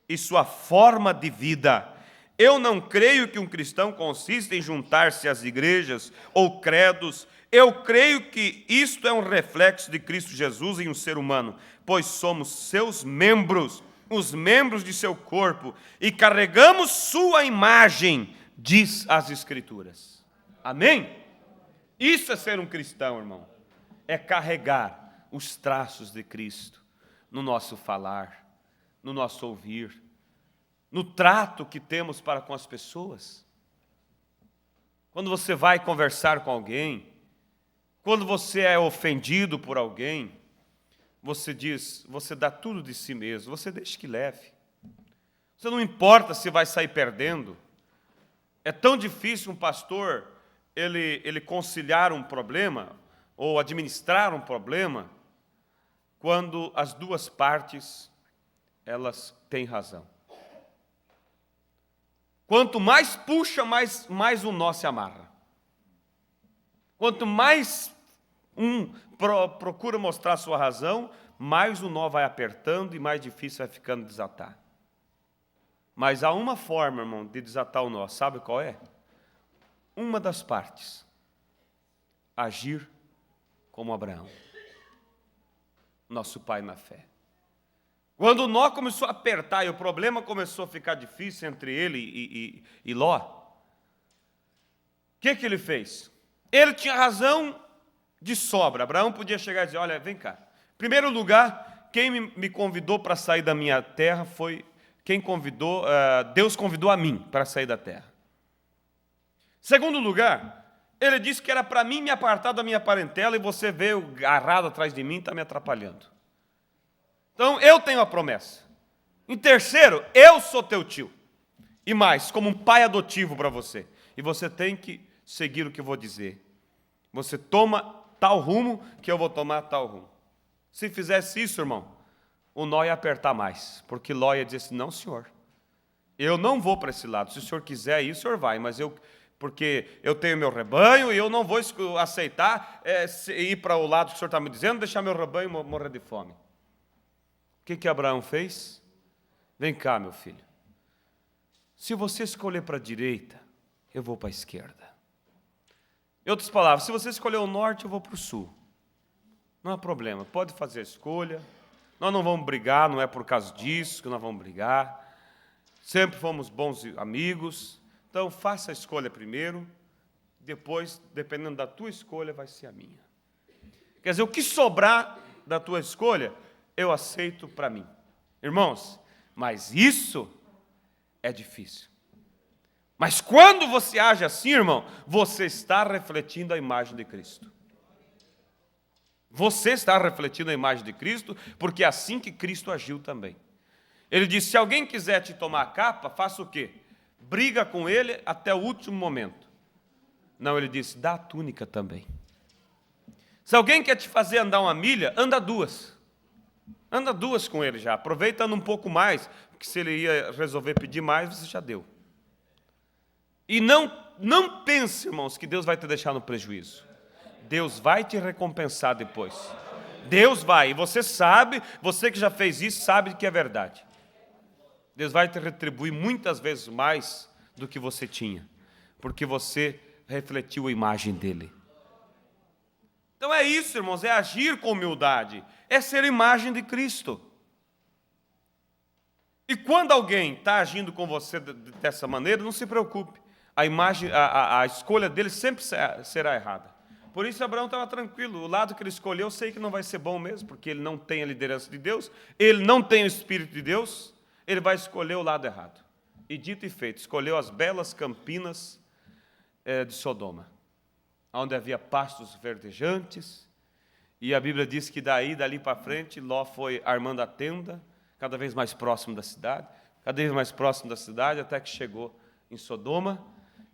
e sua forma de vida. Eu não creio que um cristão consista em juntar-se às igrejas ou credos. Eu creio que isto é um reflexo de Cristo Jesus em um ser humano, pois somos seus membros, os membros de seu corpo, e carregamos sua imagem, diz as Escrituras. Amém? Isso é ser um cristão, irmão. É carregar os traços de Cristo no nosso falar, no nosso ouvir, no trato que temos para com as pessoas. Quando você vai conversar com alguém, quando você é ofendido por alguém, você diz, você dá tudo de si mesmo, você deixa que leve. Você não importa se vai sair perdendo. É tão difícil um pastor ele conciliar um problema ou administrar um problema quando as duas partes elas têm razão. Quanto mais puxa, mais um nó se amarra. Quanto mais um procura mostrar sua razão, mais o nó vai apertando e mais difícil vai ficando desatar. Mas há uma forma, irmão, de desatar o nó. Sabe qual é? Uma das partes. Agir como Abraão, nosso pai na fé. Quando o nó começou a apertar e o problema começou a ficar difícil entre ele e Ló, o que ele fez? Ele tinha razão de sobra. Abraão podia chegar e dizer, olha, vem cá. Em primeiro lugar, quem me convidou para sair da minha terra foi... Deus convidou a mim para sair da terra. Segundo lugar, ele disse que era para mim me apartar da minha parentela e você veio agarrado atrás de mim e está me atrapalhando. Então, eu tenho a promessa. Em terceiro, eu sou teu tio. E mais, como um pai adotivo para você. E você tem que seguir o que eu vou dizer. Você toma tal rumo que eu vou tomar tal rumo. Se fizesse isso, irmão, o nó ia apertar mais. Porque Ló ia dizer assim, não, senhor, eu não vou para esse lado. Se o senhor quiser ir, o senhor vai. Mas porque eu tenho meu rebanho e eu não vou aceitar ir para o lado que o senhor está me dizendo, deixar meu rebanho morrer de fome. O que Abraão fez? Vem cá, meu filho. Se você escolher para a direita, eu vou para a esquerda. Em outras palavras, se você escolher o norte, eu vou para o sul. Não há problema, pode fazer a escolha. Nós não vamos brigar, não é por causa disso que nós vamos brigar. Sempre fomos bons amigos. Então, faça a escolha primeiro, depois, dependendo da tua escolha, vai ser a minha. Quer dizer, o que sobrar da tua escolha, eu aceito para mim. Irmãos, mas isso é difícil. Mas quando você age assim, irmão, você está refletindo a imagem de Cristo. Você está refletindo a imagem de Cristo, porque é assim que Cristo agiu também. Ele disse, se alguém quiser te tomar a capa, faça o quê? Briga com ele até o último momento. Não, ele disse, dá a túnica também. Se alguém quer te fazer andar uma milha, anda duas. Anda duas com ele já, aproveitando um pouco mais, porque se ele ia resolver pedir mais, você já deu. E não pense, irmãos, que Deus vai te deixar no prejuízo. Deus vai te recompensar depois. Deus vai, e você sabe, você que já fez isso, sabe que é verdade. Deus vai te retribuir muitas vezes mais do que você tinha, porque você refletiu a imagem dele. Então é isso, irmãos, é agir com humildade, é ser imagem de Cristo. E quando alguém está agindo com você dessa maneira, não se preocupe, a escolha dele sempre será errada. Por isso Abraão estava tranquilo, o lado que ele escolheu eu sei que não vai ser bom mesmo, porque ele não tem a liderança de Deus, ele não tem o Espírito de Deus, ele vai escolher o lado errado. E dito e feito, escolheu as belas campinas de Sodoma, onde havia pastos verdejantes, e a Bíblia diz que dali para frente, Ló foi armando a tenda, cada vez mais próximo da cidade, até que chegou em Sodoma,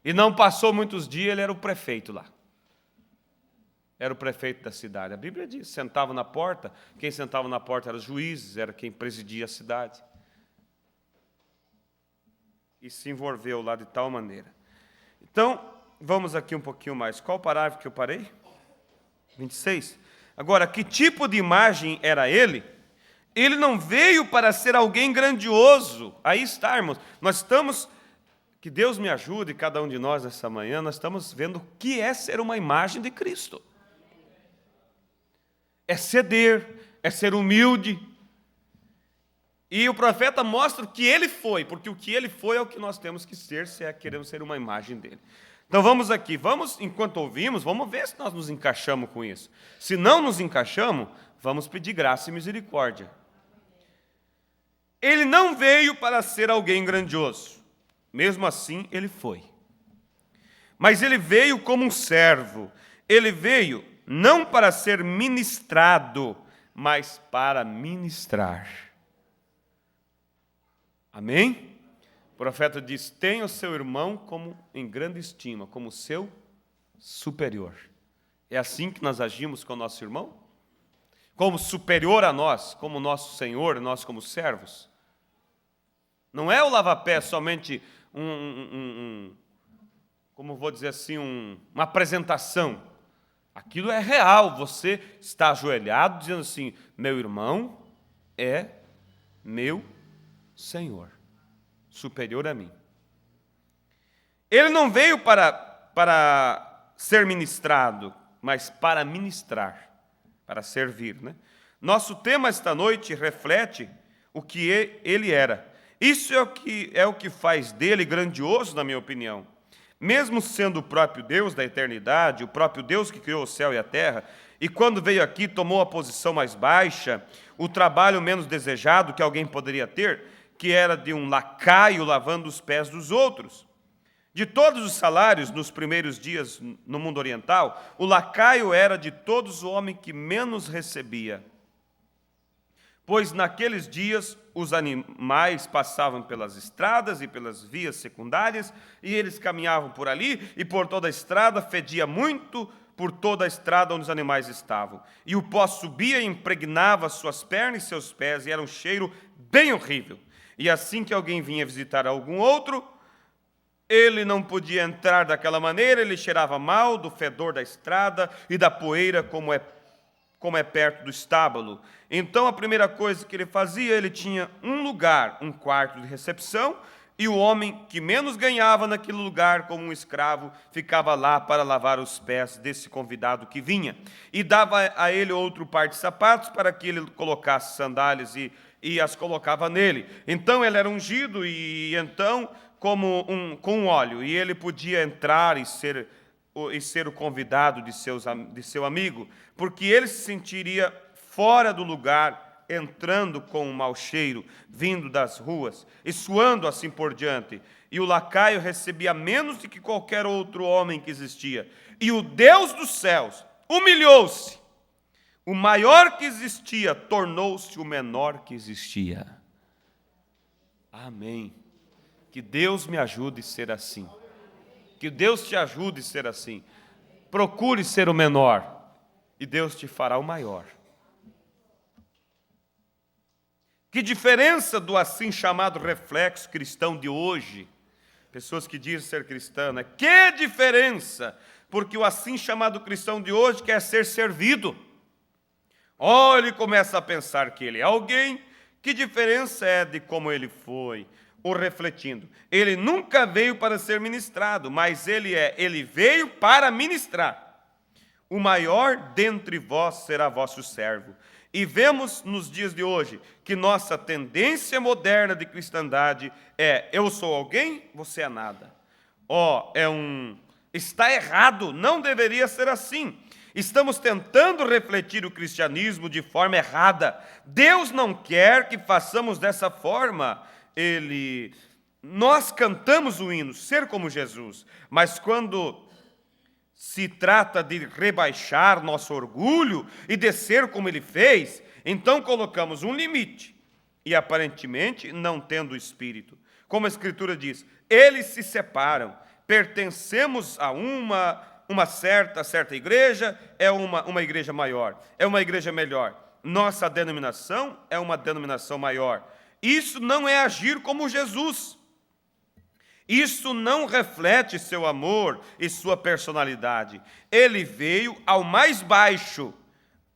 e não passou muitos dias, ele era o prefeito lá. Era o prefeito da cidade. A Bíblia diz, sentava na porta, quem sentava na porta eram os juízes, era quem presidia a cidade. E se envolveu lá de tal maneira. Então, vamos aqui um pouquinho mais. Qual parágrafo que eu parei? 26. Agora, que tipo de imagem era ele? Ele não veio para ser alguém grandioso. Aí está, irmãos. Nós estamos, que Deus me ajude, cada um de nós nessa manhã, nós estamos vendo o que é ser uma imagem de Cristo. É ceder, é ser humilde. E o profeta mostra o que ele foi, porque o que ele foi é o que nós temos que ser, se queremos ser uma imagem dele. Então vamos aqui, enquanto ouvimos, vamos ver se nós nos encaixamos com isso. Se não nos encaixamos, vamos pedir graça e misericórdia. Ele não veio para ser alguém grandioso, mesmo assim ele foi. Mas ele veio como um servo, ele veio não para ser ministrado, mas para ministrar. Amém? O profeta diz: tenha o seu irmão como em grande estima, como seu superior. É assim que nós agimos com o nosso irmão? Como superior a nós, como nosso Senhor, nós como servos? Não é o lava-pé somente como vou dizer assim, uma apresentação. Aquilo é real, você está ajoelhado dizendo assim: meu irmão é meu Senhor, superior a mim. Ele não veio para ser ministrado, mas para ministrar, para servir, né? Nosso tema esta noite reflete o que ele era. Isso é o que faz dele grandioso, na minha opinião. Mesmo sendo o próprio Deus da eternidade, o próprio Deus que criou o céu e a terra, e quando veio aqui tomou a posição mais baixa, o trabalho menos desejado que alguém poderia ter, que era de um lacaio lavando os pés dos outros. De todos os salários nos primeiros dias no mundo oriental, o lacaio era de todos o homem que menos recebia. Pois naqueles dias os animais passavam pelas estradas e pelas vias secundárias, e eles caminhavam por ali, e por toda a estrada fedia muito por toda a estrada onde os animais estavam. E o pó subia e impregnava suas pernas e seus pés, e era um cheiro bem horrível. E assim que alguém vinha visitar algum outro, ele não podia entrar daquela maneira, ele cheirava mal do fedor da estrada e da poeira, como é perto do estábulo. Então a primeira coisa que ele fazia, ele tinha um lugar, um quarto de recepção, e o homem que menos ganhava naquele lugar, como um escravo, ficava lá para lavar os pés desse convidado que vinha. E dava a ele outro par de sapatos para que ele colocasse sandálias e as colocava nele. Então ele era ungido e então com óleo, e ele podia entrar e ser o convidado de seu amigo, porque ele se sentiria fora do lugar, entrando com um mau cheiro, vindo das ruas, e suando assim por diante. E o lacaio recebia menos do que qualquer outro homem que existia. E o Deus dos céus humilhou-se. O maior que existia tornou-se o menor que existia. Amém. Que Deus me ajude a ser assim. Que Deus te ajude a ser assim. Procure ser o menor e Deus te fará o maior. Que diferença do assim chamado reflexo cristão de hoje? Pessoas que dizem ser cristã, né? Que diferença! Porque o assim chamado cristão de hoje quer ser servido. Ele começa a pensar que ele é alguém. Que diferença é de como ele foi? O refletindo. Ele nunca veio para ser ministrado, mas ele veio para ministrar. O maior dentre vós será vosso servo. E vemos nos dias de hoje que nossa tendência moderna de cristandade é: eu sou alguém, você é nada. Está errado, não deveria ser assim. Estamos tentando refletir o cristianismo de forma errada. Deus não quer que façamos dessa forma. Nós cantamos o hino, ser como Jesus, mas quando se trata de rebaixar nosso orgulho e de ser como ele fez, então colocamos um limite, e aparentemente não tendo o Espírito. Como a Escritura diz, eles se separam, pertencemos a uma certa igreja, é uma igreja maior, é uma igreja melhor. Nossa denominação é uma denominação maior. Isso não é agir como Jesus. Isso não reflete seu amor e sua personalidade. Ele veio ao mais baixo,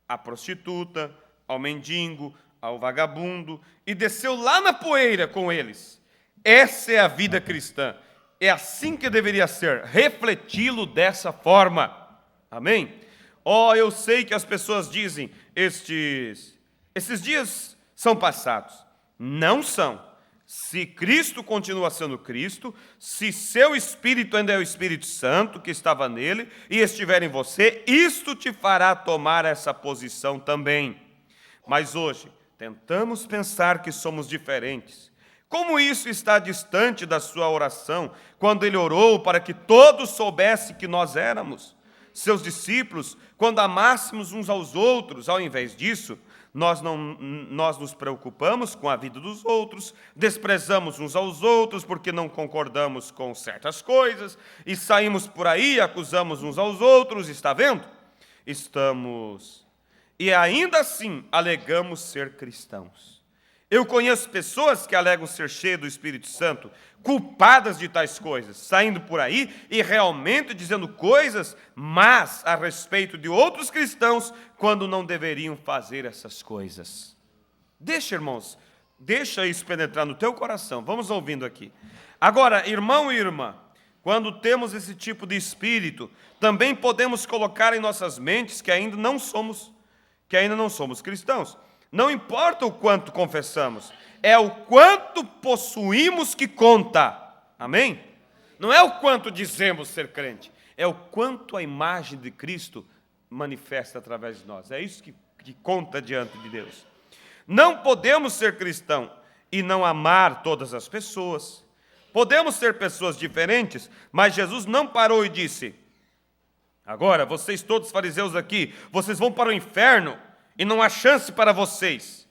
à prostituta, ao mendigo, ao vagabundo, e desceu lá na poeira com eles. Essa é a vida cristã. É assim que deveria ser, refleti-lo dessa forma. Amém? Eu sei que as pessoas dizem, esses dias são passados. Não são. Se Cristo continua sendo Cristo, se seu Espírito ainda é o Espírito Santo que estava nele e estiver em você, isto te fará tomar essa posição também. Mas hoje, tentamos pensar que somos diferentes. Como isso está distante da sua oração, quando ele orou para que todos soubessem que nós éramos seus discípulos, quando amássemos uns aos outros? Ao invés disso, nós nos preocupamos com a vida dos outros, desprezamos uns aos outros porque não concordamos com certas coisas, e saímos por aí e acusamos uns aos outros, está vendo? E ainda assim alegamos ser cristãos. Eu conheço pessoas que alegam ser cheias do Espírito Santo, culpadas de tais coisas, saindo por aí e realmente dizendo coisas más a respeito de outros cristãos, quando não deveriam fazer essas coisas. Irmãos, deixa isso penetrar no teu coração. Vamos ouvindo aqui. Agora, irmão e irmã, quando temos esse tipo de espírito, também podemos colocar em nossas mentes que ainda não somos cristãos. Não importa o quanto confessamos, é o quanto possuímos que conta. Amém? Não é o quanto dizemos ser crente, é o quanto a imagem de Cristo manifesta através de nós. É isso que conta diante de Deus. Não podemos ser cristão e não amar todas as pessoas. Podemos ser pessoas diferentes, mas Jesus não parou e disse: agora, vocês todos fariseus aqui, vocês vão para o inferno, e não há chance para vocês.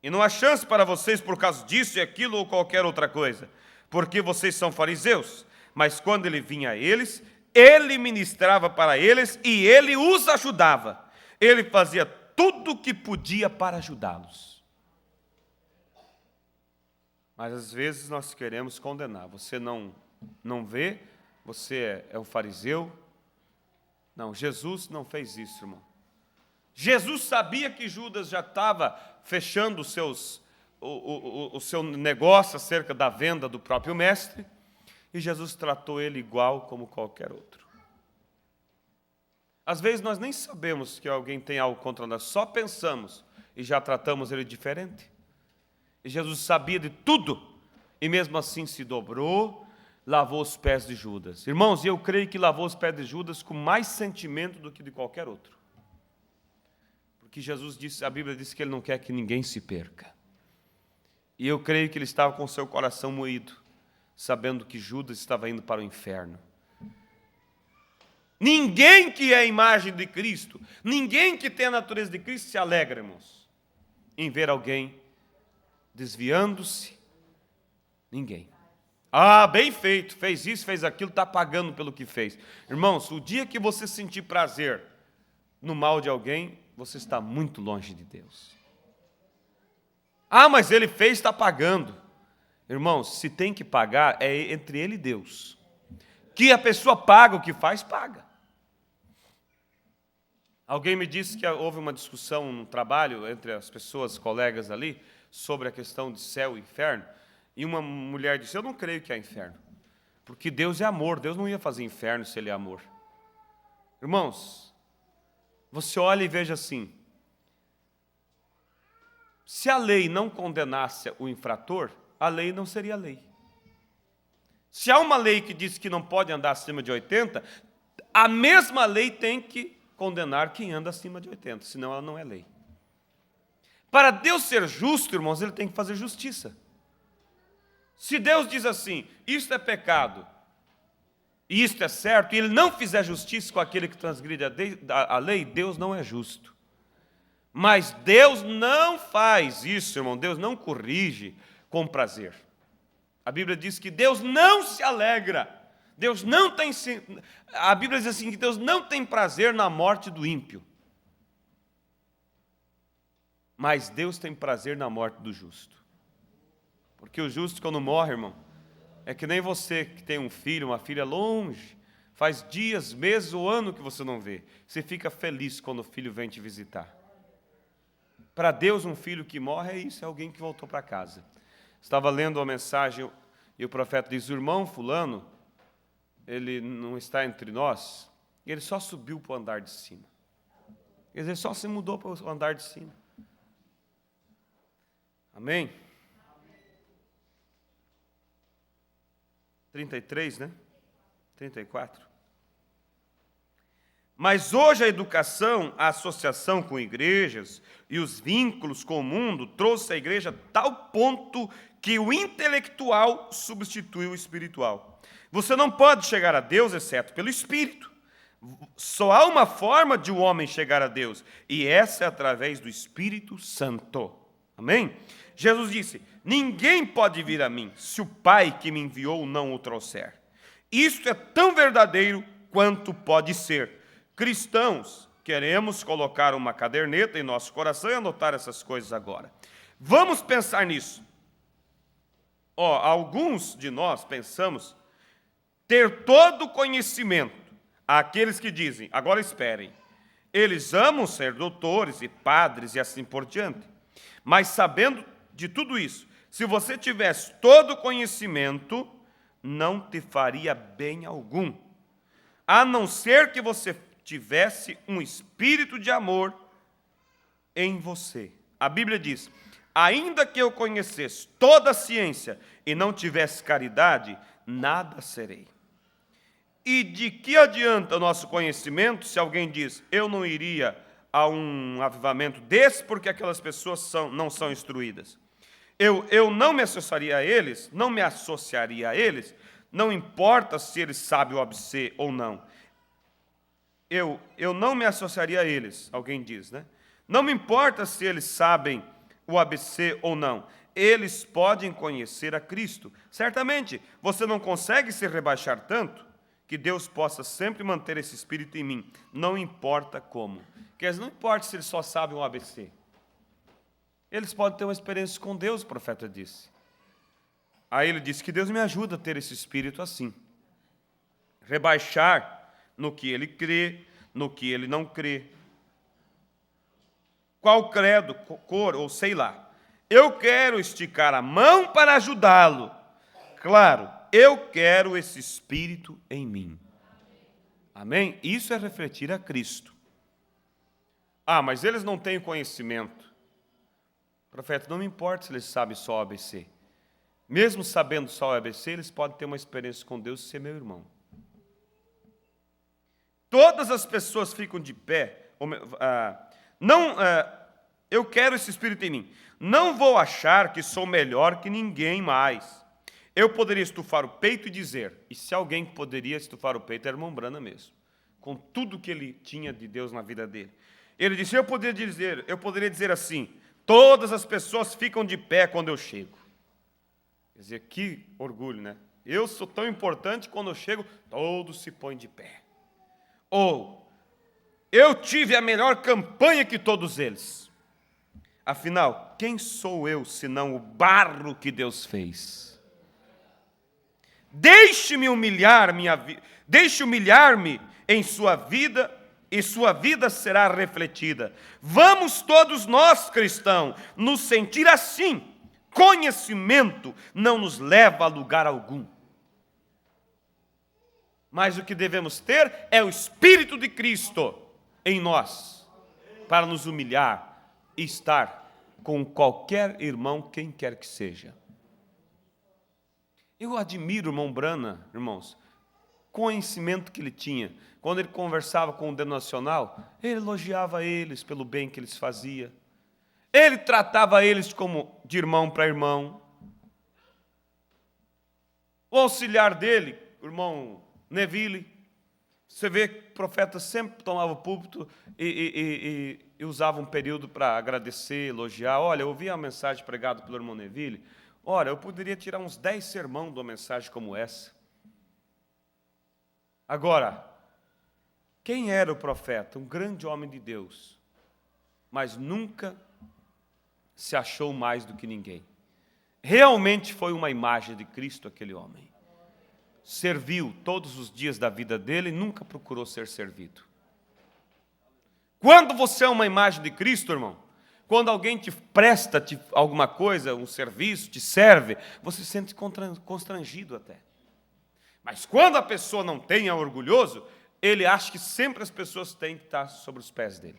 E não há chance para vocês por causa disso e aquilo ou qualquer outra coisa, porque vocês são fariseus. Mas quando ele vinha a eles, ele ministrava para eles e ele os ajudava. Ele fazia tudo o que podia para ajudá-los. Mas às vezes nós queremos condenar. Você não vê, você é um fariseu. Não, Jesus não fez isso, irmão. Jesus sabia que Judas já estava fechando o seu negócio acerca da venda do próprio mestre, e Jesus tratou ele igual como qualquer outro. Às vezes nós nem sabemos que alguém tem algo contra nós, só pensamos e já tratamos ele diferente. E Jesus sabia de tudo, e mesmo assim se dobrou, lavou os pés de Judas. Irmãos, eu creio que lavou os pés de Judas com mais sentimento do que de qualquer outro. Porque Jesus disse, a Bíblia diz que ele não quer que ninguém se perca. E eu creio que ele estava com o seu coração moído, sabendo que Judas estava indo para o inferno. Ninguém que é a imagem de Cristo, ninguém que tem a natureza de Cristo se alegra, irmãos, em ver alguém desviando-se. Ninguém. Bem feito, fez isso, fez aquilo, está pagando pelo que fez. Irmãos, o dia que você sentir prazer no mal de alguém, você está muito longe de Deus. Mas ele fez, está pagando. Irmãos, se tem que pagar, é entre ele e Deus. Que a pessoa paga o que faz, paga. Alguém me disse que houve uma discussão no trabalho entre as pessoas, colegas ali, sobre a questão de céu e inferno. E uma mulher disse, eu não creio que há inferno. Porque Deus é amor, Deus não ia fazer inferno se ele é amor. Irmãos, você olha e veja assim, se a lei não condenasse o infrator, a lei não seria lei. Se há uma lei que diz que não pode andar acima de 80, a mesma lei tem que condenar quem anda acima de 80, senão ela não é lei. Para Deus ser justo, irmãos, ele tem que fazer justiça. Se Deus diz assim, isto é pecado, e isto é certo, e ele não fizer justiça com aquele que transgride a lei, Deus não é justo. Mas Deus não faz isso, irmão, Deus não corrige com prazer. A Bíblia diz que Deus não se alegra, a Bíblia diz assim, que Deus não tem prazer na morte do ímpio. Mas Deus tem prazer na morte do justo. Porque o justo, quando morre, irmão, É que nem você que tem um filho, uma filha longe, faz dias, meses ou ano que você não vê. Você fica feliz quando o filho vem te visitar. Para Deus, um filho que morre é isso, é alguém que voltou para casa. Estava lendo uma mensagem e o profeta diz: o irmão fulano, ele não está entre nós, ele só subiu para o andar de cima. Quer dizer, só se mudou para o andar de cima. Amém? 33, né? 34. Mas hoje a educação, a associação com igrejas e os vínculos com o mundo trouxe a igreja a tal ponto que o intelectual substitui o espiritual. Você não pode chegar a Deus exceto pelo Espírito. Só há uma forma de o homem chegar a Deus, e essa é através do Espírito Santo. Amém? Jesus disse: ninguém pode vir a mim se o Pai que me enviou não o trouxer. Isto é tão verdadeiro quanto pode ser. Cristãos, queremos colocar uma caderneta em nosso coração e anotar essas coisas agora. Vamos pensar nisso. Alguns de nós pensamos ter todo o conhecimento. Aqueles que dizem, agora esperem, eles amam ser doutores e padres e assim por diante. Mas sabendo de tudo isso, se você tivesse todo o conhecimento, não te faria bem algum, a não ser que você tivesse um espírito de amor em você. A Bíblia diz: ainda que eu conhecesse toda a ciência e não tivesse caridade, nada serei. E de que adianta o nosso conhecimento se alguém diz: eu não iria a um avivamento desse porque aquelas pessoas não são instruídas? Eu não me associaria a eles, não importa se eles sabem o ABC ou não. Eu não me associaria a eles, alguém diz, né? Não me importa se eles sabem o ABC ou não. Eles podem conhecer a Cristo. Certamente, você não consegue se rebaixar tanto que Deus possa sempre manter esse espírito em mim. Não importa como. Quer dizer, não importa se eles só sabem o ABC. Eles podem ter uma experiência com Deus, o profeta disse. Aí ele disse que Deus me ajuda a ter esse espírito assim. Rebaixar no que ele crê, no que ele não crê. Qual credo, cor, ou sei lá. Eu quero esticar a mão para ajudá-lo. Claro, eu quero esse espírito em mim. Amém? Isso é refletir a Cristo. Mas eles não têm conhecimento. Profeta, não me importa se eles sabem só o ABC. Mesmo sabendo só o ABC, eles podem ter uma experiência com Deus e ser meu irmão. Todas as pessoas ficam de pé. Eu quero esse espírito em mim. Não vou achar que sou melhor que ninguém mais. Eu poderia estufar o peito e dizer, e se alguém poderia estufar o peito, era o irmão Brana mesmo, com tudo que ele tinha de Deus na vida dele. Ele disse, eu poderia dizer assim, todas as pessoas ficam de pé quando eu chego. Quer dizer, que orgulho, né? Eu sou tão importante, quando eu chego, todos se põem de pé. Ou, eu tive a melhor campanha que todos eles. Afinal, quem sou eu, senão o barro que Deus fez? Deixe-me humilhar deixe humilhar-me em sua vida, e sua vida será refletida. Vamos todos nós, cristãos, nos sentir assim. Conhecimento não nos leva a lugar algum. Mas o que devemos ter é o Espírito de Cristo em nós, para nos humilhar e estar com qualquer irmão, quem quer que seja. Eu admiro o irmão Brana, irmãos, o conhecimento que ele tinha. Quando ele conversava com o denominacional, ele elogiava eles pelo bem que eles faziam. Ele tratava eles como de irmão para irmão. O auxiliar dele, o irmão Neville, você vê que o profeta sempre tomava o púlpito e usava um período para agradecer, elogiar. Olha, eu ouvi a mensagem pregada pelo irmão Neville. Olha, eu poderia tirar uns 10 sermões de uma mensagem como essa. Agora, quem era o profeta? Um grande homem de Deus, mas nunca se achou mais do que ninguém. Realmente foi uma imagem de Cristo aquele homem. serviu todos os dias da vida dele e nunca procurou ser servido. Quando você é uma imagem de Cristo, irmão, quando alguém te presta alguma coisa, um serviço, te serve, você se sente constrangido até. Mas quando a pessoa não tem, é orgulhoso, ele acha que sempre as pessoas têm que estar sobre os pés dele.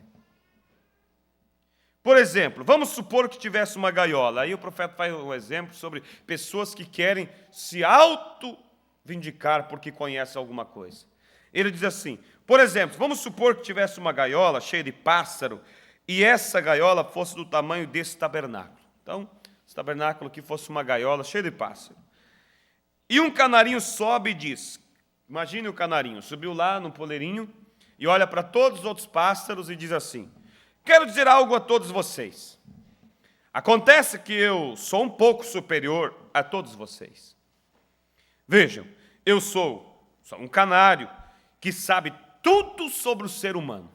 Por exemplo, vamos supor que tivesse uma gaiola. Aí o profeta faz um exemplo sobre pessoas que querem se auto-vindicar porque conhecem alguma coisa. Ele diz assim, por exemplo, vamos supor que tivesse uma gaiola cheia de pássaro e essa gaiola fosse do tamanho desse tabernáculo. Então, esse tabernáculo aqui fosse uma gaiola cheia de pássaro. E um canarinho sobe e diz, imagine o canarinho, subiu lá no poleirinho e olha para todos os outros pássaros e diz assim, quero dizer algo a todos vocês. Acontece que eu sou um pouco superior a todos vocês. Vejam, eu sou um canário que sabe tudo sobre o ser humano.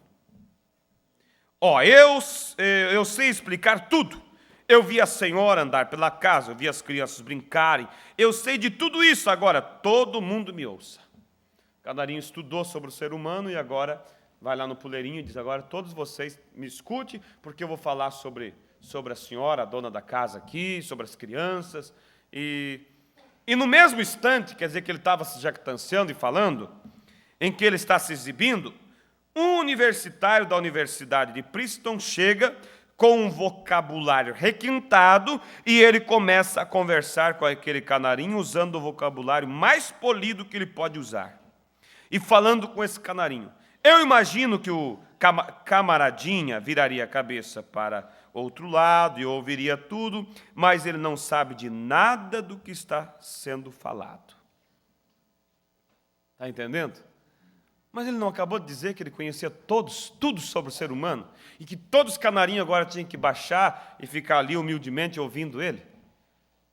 Eu sei explicar tudo. Eu vi a senhora andar pela casa, eu vi as crianças brincarem. Eu sei de tudo isso, agora todo mundo me ouça. O canarinho estudou sobre o ser humano e agora vai lá no puleirinho e diz, agora todos vocês me escutem, porque eu vou falar sobre a senhora, a dona da casa aqui, sobre as crianças. E no mesmo instante, quer dizer que ele estava se jactanciando e falando, em que ele está se exibindo, um universitário da Universidade de Princeton chega com um vocabulário requintado e ele começa a conversar com aquele canarinho usando o vocabulário mais polido que ele pode usar. E falando com esse canarinho. Eu imagino que o camaradinha viraria a cabeça para outro lado e ouviria tudo, mas ele não sabe de nada do que está sendo falado. Está entendendo? Mas ele não acabou de dizer que ele conhecia tudo sobre o ser humano? E que todos os canarinhos agora tinham que baixar e ficar ali humildemente ouvindo ele?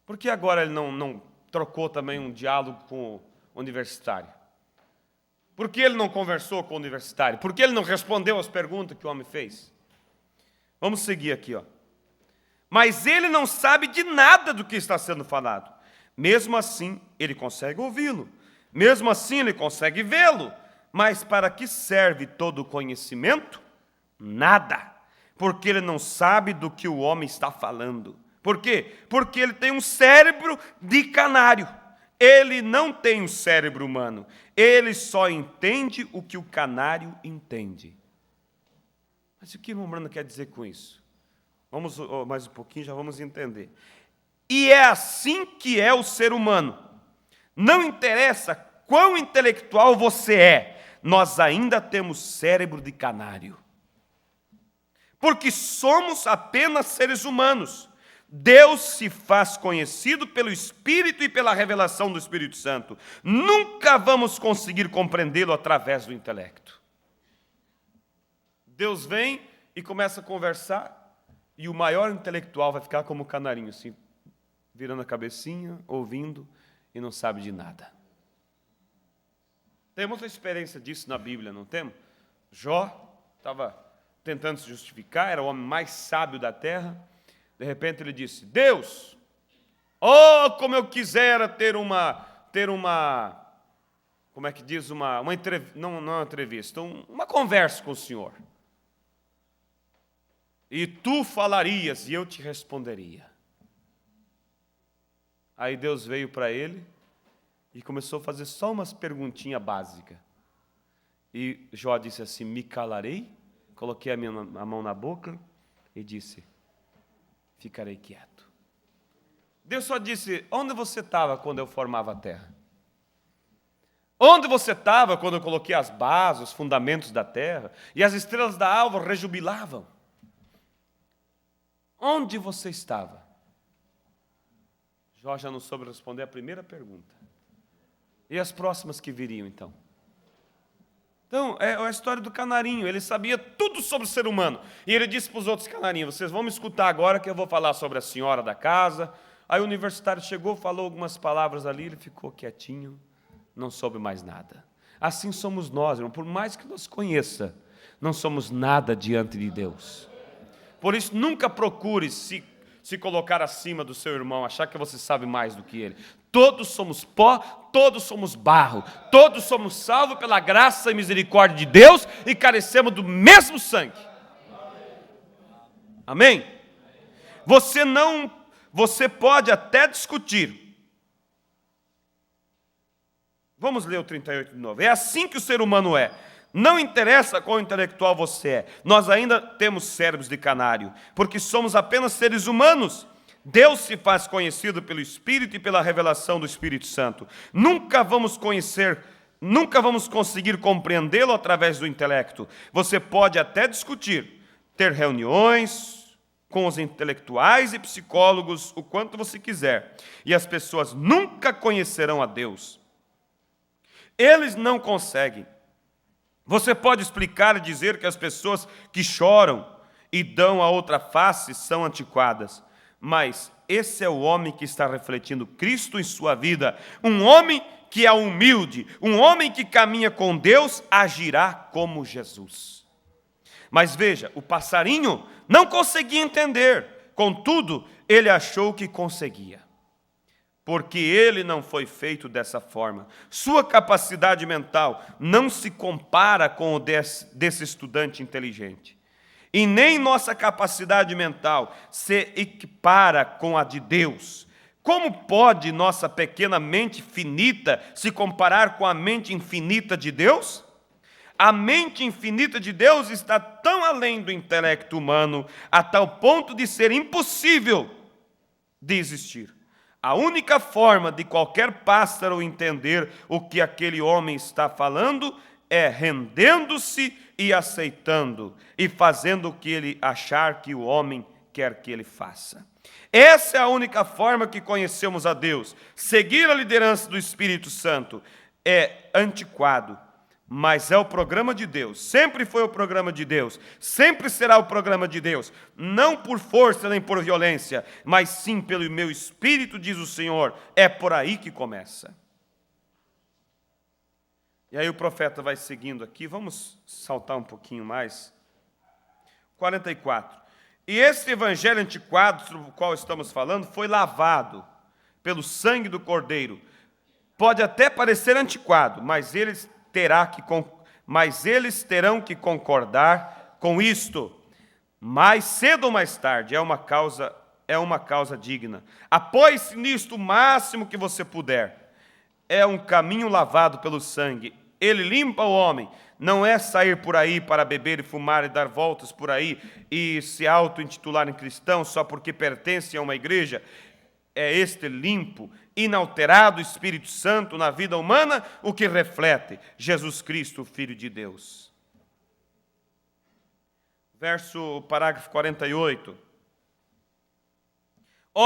Por que agora ele não trocou também um diálogo com o universitário? Por que ele não conversou com o universitário? Por que ele não respondeu às perguntas que o homem fez? Vamos seguir aqui, ó. Mas ele não sabe de nada do que está sendo falado. Mesmo assim, ele consegue ouvi-lo. Mesmo assim, ele consegue vê-lo. Mas para que serve todo o conhecimento? Nada. Porque ele não sabe do que o homem está falando. Por quê? Porque ele tem um cérebro de canário. Ele não tem um cérebro humano. Ele só entende o que o canário entende. Mas o que o irmão Brando quer dizer com isso? Vamos mais um pouquinho, já vamos entender. E é assim que é o ser humano. Não interessa quão intelectual você é, nós ainda temos cérebro de canário. Porque somos apenas seres humanos. Deus se faz conhecido pelo Espírito e pela revelação do Espírito Santo. Nunca vamos conseguir compreendê-lo através do intelecto. Deus vem e começa a conversar, e o maior intelectual vai ficar como o canarinho, assim, virando a cabecinha, ouvindo, e não sabe de nada. Temos a experiência disso na Bíblia, não temos? Jó estava tentando se justificar, era o homem mais sábio da terra. De repente ele disse, Deus, oh, como eu quisera ter uma como é que diz, uma entrevista, uma conversa com o Senhor. E tu falarias e eu te responderia. Aí Deus veio para ele e começou a fazer só umas perguntinhas básicas. E Jó disse assim, me calarei, coloquei a mão na boca e disse, ficarei quieto. Deus só disse, onde você estava quando eu formava a terra? Onde você estava quando eu coloquei as bases, os fundamentos da terra, e as estrelas da alva rejubilavam? Onde você estava? Jó já não soube responder a primeira pergunta. E as próximas que viriam, então? Então, é a história do canarinho. Ele sabia tudo sobre o ser humano. E ele disse para os outros canarinhos, vocês vão me escutar agora que eu vou falar sobre a senhora da casa. Aí o universitário chegou, falou algumas palavras ali, ele ficou quietinho, não soube mais nada. Assim somos nós, irmão. Por mais que nos conheça, não somos nada diante de Deus. Por isso, nunca procure se se colocar acima do seu irmão, achar que você sabe mais do que ele. Todos somos pó, todos somos barro, todos somos salvos pela graça e misericórdia de Deus e carecemos do mesmo sangue. Amém? Você pode até discutir. Vamos ler o 38 de novo. É assim que o ser humano é. Não interessa qual intelectual você é. Nós ainda temos cérebros de canário, porque somos apenas seres humanos. Deus se faz conhecido pelo Espírito e pela revelação do Espírito Santo. Nunca vamos conseguir compreendê-lo através do intelecto. Você pode até discutir, ter reuniões com os intelectuais e psicólogos o quanto você quiser, e as pessoas nunca conhecerão a Deus. Eles não conseguem. Você pode explicar e dizer que as pessoas que choram e dão a outra face são antiquadas, mas esse é o homem que está refletindo Cristo em sua vida. Um homem que é humilde, um homem que caminha com Deus, agirá como Jesus. Mas veja, o passarinho não conseguia entender, contudo, ele achou que conseguia. Porque ele não foi feito dessa forma. Sua capacidade mental não se compara com o desse estudante inteligente. E nem nossa capacidade mental se equipara com a de Deus. Como pode nossa pequena mente finita se comparar com a mente infinita de Deus? A mente infinita de Deus está tão além do intelecto humano, a tal ponto de ser impossível de existir. A única forma de qualquer pássaro entender o que aquele homem está falando é rendendo-se e aceitando, e fazendo o que ele achar que o homem quer que ele faça. Essa é a única forma que conhecemos a Deus. Seguir a liderança do Espírito Santo é antiquado, mas é o programa de Deus, sempre foi o programa de Deus, sempre será o programa de Deus, não por força nem por violência, mas sim pelo meu Espírito, diz o Senhor, é por aí que começa. E aí o profeta vai seguindo aqui, vamos saltar um pouquinho mais. 44. E esse evangelho antiquado sobre o qual estamos falando foi lavado pelo sangue do Cordeiro. Pode até parecer antiquado, mas eles terão que concordar com isto. Mais cedo ou mais tarde, é uma causa digna. Apoie-se nisto o máximo que você puder. É um caminho lavado pelo sangue. Ele limpa o homem. Não é sair por aí para beber e fumar e dar voltas por aí e se auto-intitularem cristãos só porque pertencem a uma igreja. É este limpo, inalterado Espírito Santo na vida humana o que reflete Jesus Cristo, o Filho de Deus. Parágrafo 48.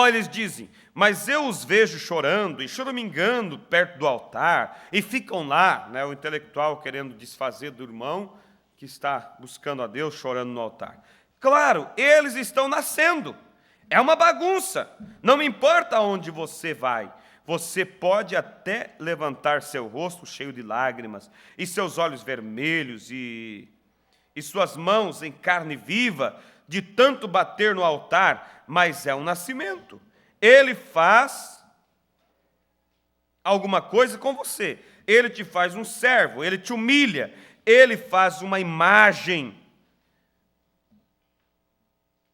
Eles dizem, mas eu os vejo chorando e choramingando perto do altar, e ficam lá, o intelectual querendo desfazer do irmão que está buscando a Deus, chorando no altar. Claro, eles estão nascendo, é uma bagunça, não me importa aonde você vai, você pode até levantar seu rosto cheio de lágrimas, e seus olhos vermelhos, e suas mãos em carne viva, de tanto bater no altar, mas é um nascimento. Ele faz alguma coisa com você. Ele te faz um servo, ele te humilha, ele faz uma imagem,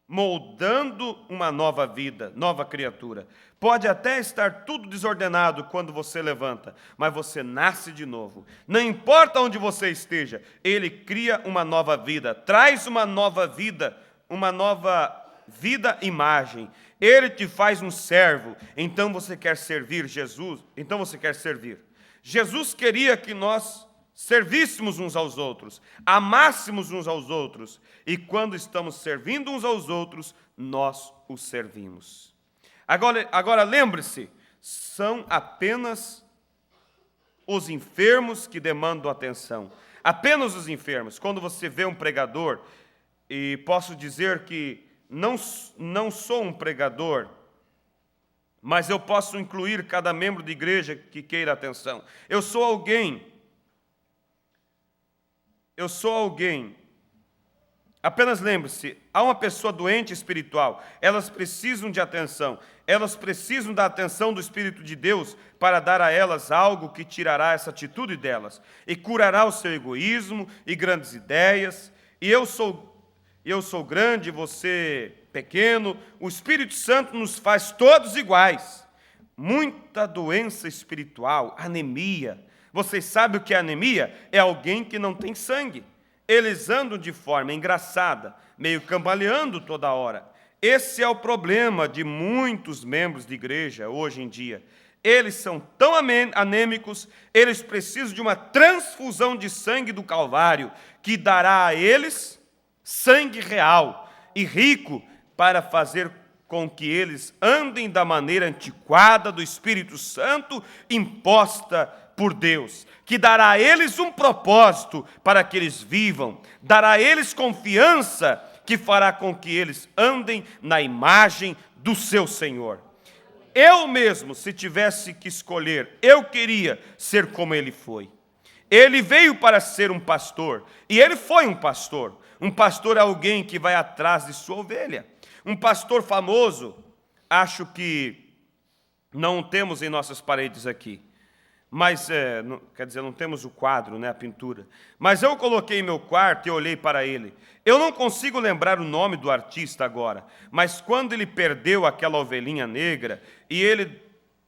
moldando uma nova vida, nova criatura. Pode até estar tudo desordenado quando você levanta, mas você nasce de novo. Não importa onde você esteja, ele cria uma nova vida, traz uma nova vida imagem. Ele te faz um servo, então você quer servir Jesus, então você quer servir. Jesus queria que nós servíssemos uns aos outros, amássemos uns aos outros, e quando estamos servindo uns aos outros, nós os servimos. Agora lembre-se, são apenas os enfermos que demandam atenção, apenas os enfermos. Quando você vê um pregador, e posso dizer que não sou um pregador, mas eu posso incluir cada membro de igreja que queira atenção. Eu sou alguém Apenas lembre-se, há uma pessoa doente espiritual, elas precisam de atenção, elas precisam da atenção do Espírito de Deus para dar a elas algo que tirará essa atitude delas e curará o seu egoísmo e grandes ideias. E eu sou grande, você pequeno. O Espírito Santo nos faz todos iguais. Muita doença espiritual, anemia. Vocês sabem o que é anemia? É alguém que não tem sangue. Eles andam de forma engraçada, meio cambaleando toda hora. Esse é o problema de muitos membros de igreja hoje em dia. Eles são tão anêmicos, eles precisam de uma transfusão de sangue do Calvário, que dará a eles sangue real e rico para fazer com que eles andem da maneira antiquada do Espírito Santo imposta por Deus, que dará a eles um propósito para que eles vivam, dará a eles confiança que fará com que eles andem na imagem do seu Senhor. Eu mesmo, se tivesse que escolher, eu queria ser como ele foi. Ele veio para ser um pastor, e ele foi um pastor. Um pastor é alguém que vai atrás de sua ovelha. Um pastor famoso, acho que não temos em nossas paredes aqui, mas, não temos o quadro, né, a pintura. Mas eu coloquei em meu quarto e olhei para ele. Eu não consigo lembrar o nome do artista agora, mas quando ele perdeu aquela ovelhinha negra e ele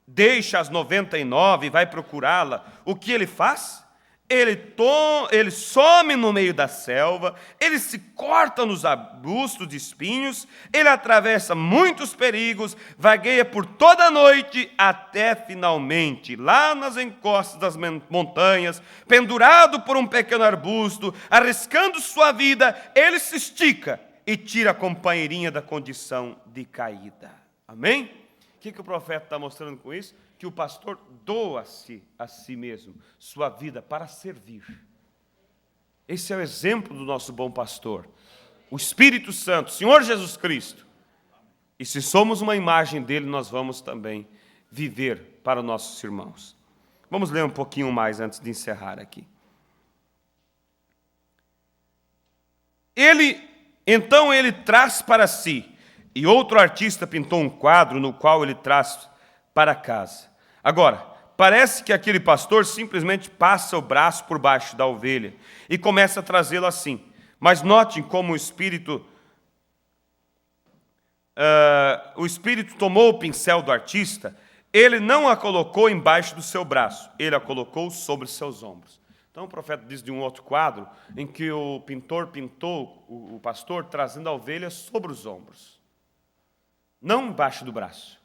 deixa as 99 e vai procurá-la, o que ele faz? Ele some no meio da selva, ele se corta nos arbustos de espinhos, ele atravessa muitos perigos, vagueia por toda a noite, até finalmente, lá nas encostas das montanhas, pendurado por um pequeno arbusto, arriscando sua vida, ele se estica e tira a companheirinha da condição de caída. Amém? O que o profeta está mostrando com isso? Que o pastor doa-se a si mesmo, sua vida, para servir. Esse é o exemplo do nosso bom pastor, o Espírito Santo, o Senhor Jesus Cristo. E se somos uma imagem dele, nós vamos também viver para os nossos irmãos. Vamos ler um pouquinho mais antes de encerrar aqui. Então ele traz para si, e outro artista pintou um quadro no qual ele traz para casa. Agora, parece que aquele pastor simplesmente passa o braço por baixo da ovelha e começa a trazê-lo assim. Mas notem como o Espírito tomou o pincel do artista, ele não a colocou embaixo do seu braço, ele a colocou sobre seus ombros. Então o profeta diz de um outro quadro em que o pintor pintou o pastor trazendo a ovelha sobre os ombros, não embaixo do braço.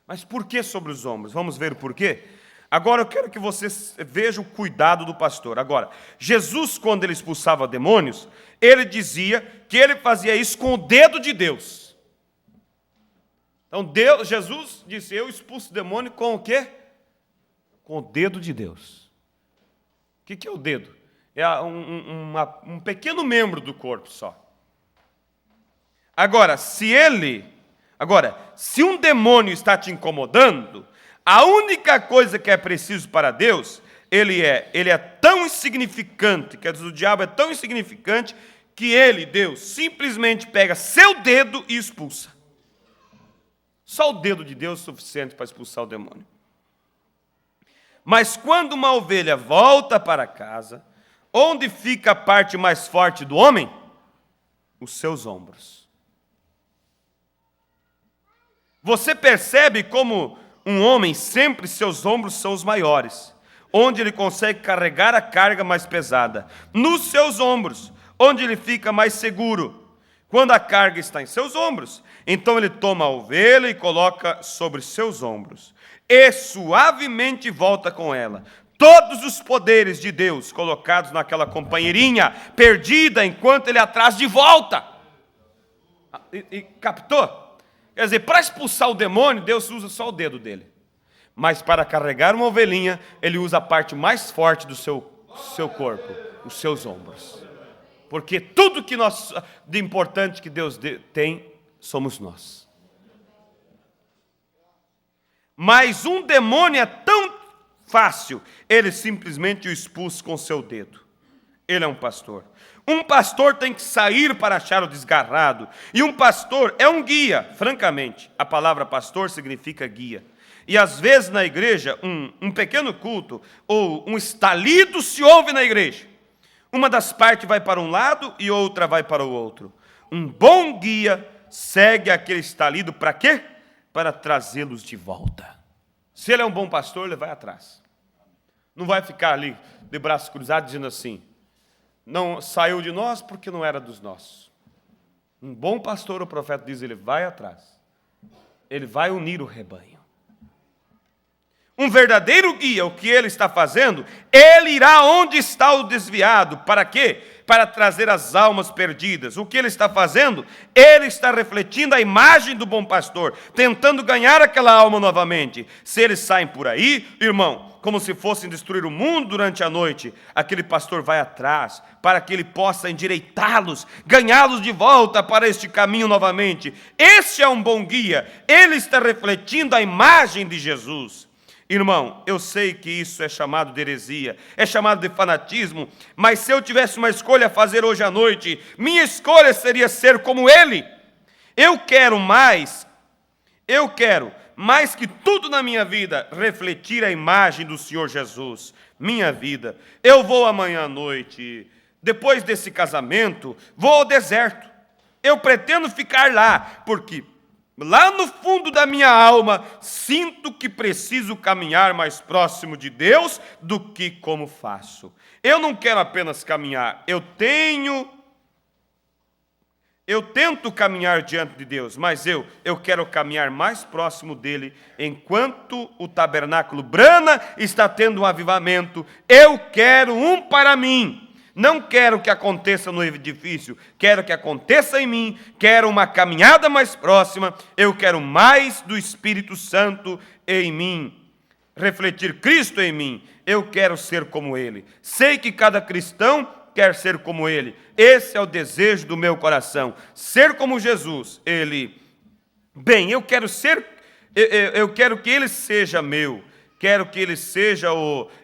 Mas por que sobre os ombros? Vamos ver o porquê? Agora eu quero que você veja o cuidado do pastor. Agora, Jesus, quando ele expulsava demônios, ele dizia que ele fazia isso com o dedo de Deus. Então, Jesus disse, eu expulso demônio com o quê? Com o dedo de Deus. O que é o dedo? É um pequeno membro do corpo só. Agora, se um demônio está te incomodando, a única coisa que é preciso para Deus, ele é tão insignificante, quer dizer, o diabo é tão insignificante, que Deus, simplesmente pega seu dedo e expulsa. Só o dedo de Deus é suficiente para expulsar o demônio. Mas quando uma ovelha volta para casa, onde fica a parte mais forte do homem? Os seus ombros. Você percebe como um homem sempre seus ombros são os maiores, onde ele consegue carregar a carga mais pesada. Nos seus ombros, onde ele fica mais seguro. Quando a carga está em seus ombros, então ele toma a ovelha e coloca sobre seus ombros. E suavemente volta com ela. Todos os poderes de Deus colocados naquela companheirinha perdida enquanto ele atrás de volta. E captou? Quer dizer, para expulsar o demônio, Deus usa só o dedo dele. Mas para carregar uma ovelhinha, ele usa a parte mais forte do seu corpo, os seus ombros. Porque tudo que de importante que Deus tem, somos nós. Mas um demônio é tão fácil, ele simplesmente o expulsa com seu dedo. ele é um pastor. Um pastor tem que sair para achar o desgarrado. E um pastor é um guia, francamente. A palavra pastor significa guia. E às vezes na igreja, um pequeno culto ou um estalido se ouve na igreja. Uma das partes vai para um lado e outra vai para o outro. Um bom guia segue aquele estalido para quê? Para trazê-los de volta. Se ele é um bom pastor, ele vai atrás. Não vai ficar ali de braços cruzados dizendo assim: não saiu de nós porque não era dos nossos. Um bom pastor, o profeta diz, ele vai atrás. Ele vai unir o rebanho. Um verdadeiro guia, o que ele está fazendo, ele irá onde está o desviado. Para quê? Para trazer as almas perdidas. O que ele está fazendo? Ele está refletindo a imagem do bom pastor, tentando ganhar aquela alma novamente. Se eles saem por aí, irmão, como se fossem destruir o mundo durante a noite, aquele pastor vai atrás, para que ele possa endireitá-los, ganhá-los de volta para este caminho novamente. Este é um bom guia, ele está refletindo a imagem de Jesus. Irmão, eu sei que isso é chamado de heresia, é chamado de fanatismo, mas se eu tivesse uma escolha a fazer hoje à noite, minha escolha seria ser como ele. Eu quero mais que tudo na minha vida, refletir a imagem do Senhor Jesus. Minha vida, eu vou amanhã à noite, depois desse casamento, vou ao deserto. Eu pretendo ficar lá, porque lá no fundo da minha alma, sinto que preciso caminhar mais próximo de Deus do que como faço. Eu não quero apenas caminhar, eu tento caminhar diante de Deus, mas eu quero caminhar mais próximo dele, enquanto o tabernáculo brana está tendo um avivamento. Eu quero um para mim. Não quero que aconteça no edifício, quero que aconteça em mim, quero uma caminhada mais próxima, eu quero mais do Espírito Santo em mim, refletir Cristo em mim, eu quero ser como Ele. Sei que cada cristão quer ser como Ele, esse é o desejo do meu coração, ser como Jesus. Eu quero que Ele seja meu. Quero que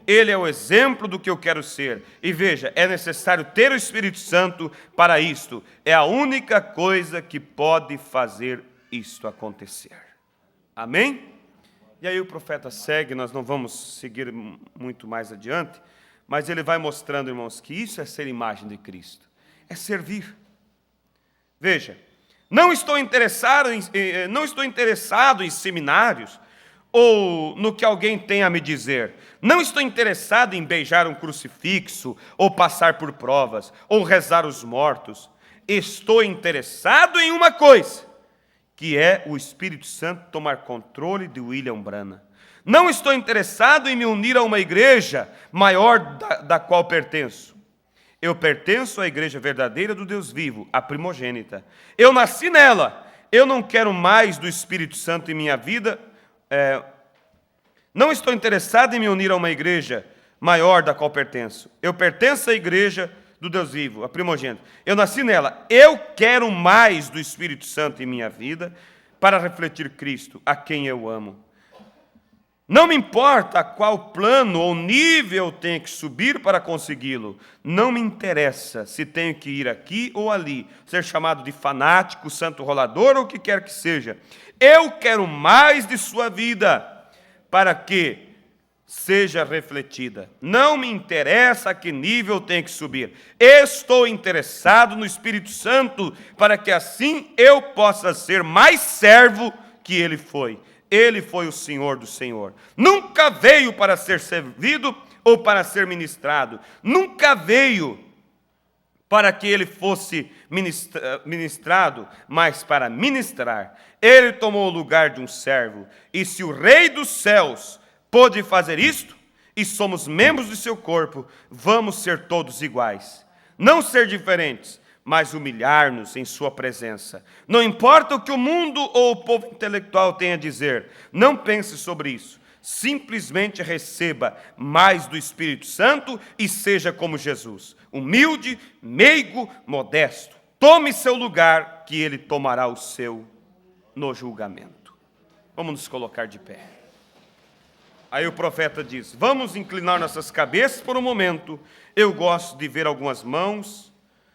Ele é o exemplo do que eu quero ser. E veja, é necessário ter o Espírito Santo para isto. É a única coisa que pode fazer isto acontecer. Amém? E aí o profeta segue, nós não vamos seguir muito mais adiante, mas ele vai mostrando, irmãos, que isso é ser imagem de Cristo. É servir. Veja, não estou interessado em seminários, ou no que alguém tem a me dizer. Não estou interessado em beijar um crucifixo, ou passar por provas, ou rezar os mortos. Estou interessado em uma coisa, que é o Espírito Santo tomar controle de William Branham. Não estou interessado em me unir a uma igreja maior da qual pertenço. Eu pertenço à igreja verdadeira do Deus vivo, a primogênita. Eu nasci nela. Eu não quero mais do Espírito Santo em minha vida. Não estou interessado em me unir a uma igreja maior da qual pertenço. Eu pertenço à igreja do Deus vivo, a primogênita. Eu nasci nela. Eu quero mais do Espírito Santo em minha vida para refletir Cristo, a quem eu amo. Não me importa a qual plano ou nível eu tenho que subir para consegui-lo. Não me interessa se tenho que ir aqui ou ali, ser chamado de fanático, santo rolador ou o que quer que seja. Eu quero mais de sua vida para que seja refletida. Não me interessa a que nível tem que subir. Estou interessado no Espírito Santo para que assim eu possa ser mais servo que ele foi. Ele foi o Senhor do Senhor. Nunca veio para ser servido ou para ser ministrado. Nunca veio para que ele fosse ministrado, mas para ministrar. Ele tomou o lugar de um servo. E se o Rei dos céus pôde fazer isto, e somos membros de seu corpo, vamos ser todos iguais. Não ser diferentes, mas humilhar-nos em sua presença. Não importa o que o mundo ou o povo intelectual tenha a dizer, não pense sobre isso. Simplesmente receba mais do Espírito Santo e seja como Jesus, humilde, meigo, modesto. Tome seu lugar, que ele tomará o seu no julgamento. Vamos nos colocar de pé. Aí o profeta diz: vamos inclinar nossas cabeças por um momento. Eu gosto de ver algumas mãos.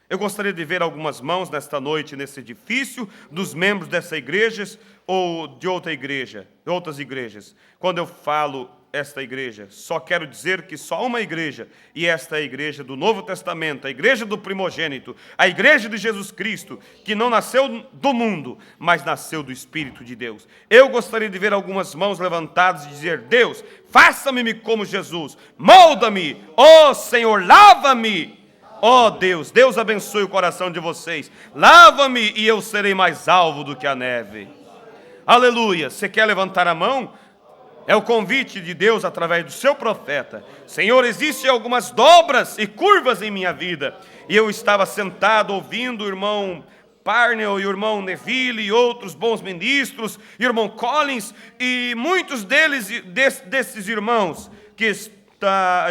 Eu gostaria de ver algumas mãos nesta noite, nesse edifício, dos membros dessa igreja ou de outra igreja, de outras igrejas. Quando eu falo esta igreja, só quero dizer que só uma igreja, e esta é a igreja do Novo Testamento, a igreja do primogênito, a igreja de Jesus Cristo, que não nasceu do mundo, mas nasceu do Espírito de Deus. Eu gostaria de ver algumas mãos levantadas e dizer: Deus, faça-me como Jesus, molda-me, ó Senhor, lava-me. Ó Deus, Deus abençoe o coração de vocês. Lava-me e eu serei mais alvo do que a neve. Aleluia. Você quer levantar a mão? É o convite de Deus através do seu profeta. Senhor, existem algumas dobras e curvas em minha vida. E eu estava sentado ouvindo o irmão Parnell e o irmão Neville e outros bons ministros, e o irmão Collins, e muitos desses irmãos que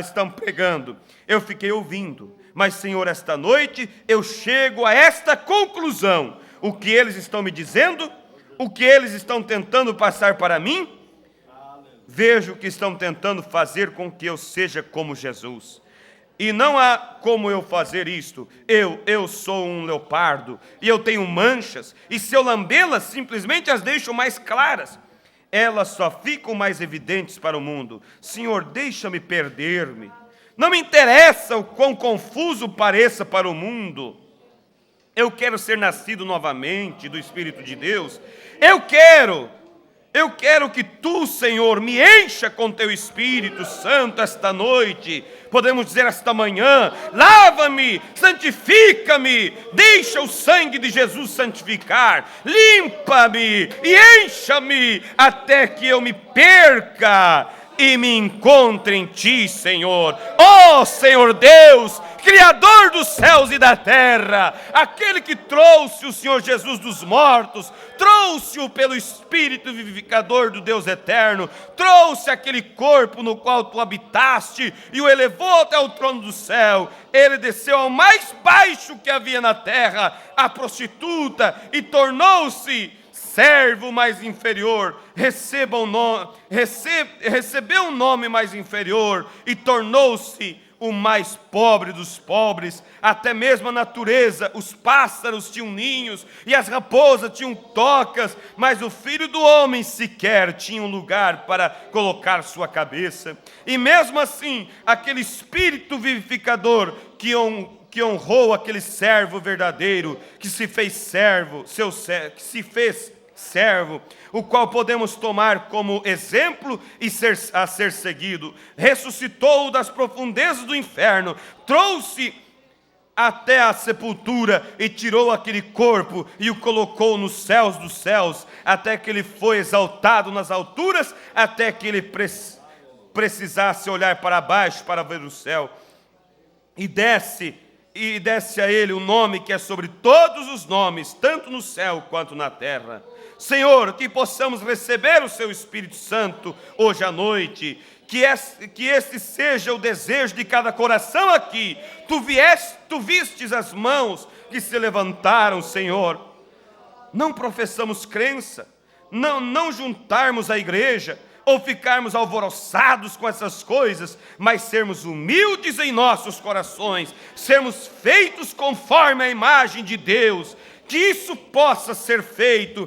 estão pregando. Eu fiquei ouvindo. Mas, Senhor, esta noite eu chego a esta conclusão. O que eles estão me dizendo, o que eles estão tentando passar para mim, vejo que estão tentando fazer com que eu seja como Jesus. E não há como eu fazer isto. Eu sou um leopardo e eu tenho manchas, e se eu lambê-las, simplesmente as deixo mais claras. Elas só ficam mais evidentes para o mundo. Senhor, deixa-me perder-me. Não me interessa o quão confuso pareça para o mundo. Eu quero ser nascido novamente do Espírito de Deus. Eu quero que Tu, Senhor, me encha com Teu Espírito Santo esta noite. Podemos dizer esta manhã: lava-me, santifica-me, deixa o sangue de Jesus santificar, limpa-me e encha-me até que eu me perca e me encontre em Ti, Senhor. Ó Senhor Deus, Criador dos céus e da terra, aquele que trouxe o Senhor Jesus dos mortos, trouxe-o pelo Espírito vivificador do Deus eterno, trouxe aquele corpo no qual Tu habitaste e o elevou até o trono do céu. Ele desceu ao mais baixo que havia na terra, a prostituta, e tornou-se servo mais inferior, recebeu um nome mais inferior e tornou-se o mais pobre dos pobres. Até mesmo a natureza, os pássaros tinham ninhos e as raposas tinham tocas, mas o Filho do Homem sequer tinha um lugar para colocar sua cabeça. E mesmo assim, aquele Espírito vivificador que honrou aquele servo verdadeiro, que se fez servo, que se fez servo, o qual podemos tomar como exemplo e a ser seguido, ressuscitou das profundezas do inferno, trouxe até a sepultura e tirou aquele corpo e o colocou nos céus dos céus, até que ele foi exaltado nas alturas, até que ele precisasse olhar para baixo para ver o céu, e desce a ele o nome que é sobre todos os nomes, tanto no céu quanto na terra. Senhor, que possamos receber o Seu Espírito Santo hoje à noite, que este seja o desejo de cada coração aqui. Tu vistes as mãos que se levantaram, Senhor. Não professamos crença, não juntarmos a igreja, ou ficarmos alvoroçados com essas coisas, mas sermos humildes em nossos corações, sermos feitos conforme a imagem de Deus, que isso possa ser feito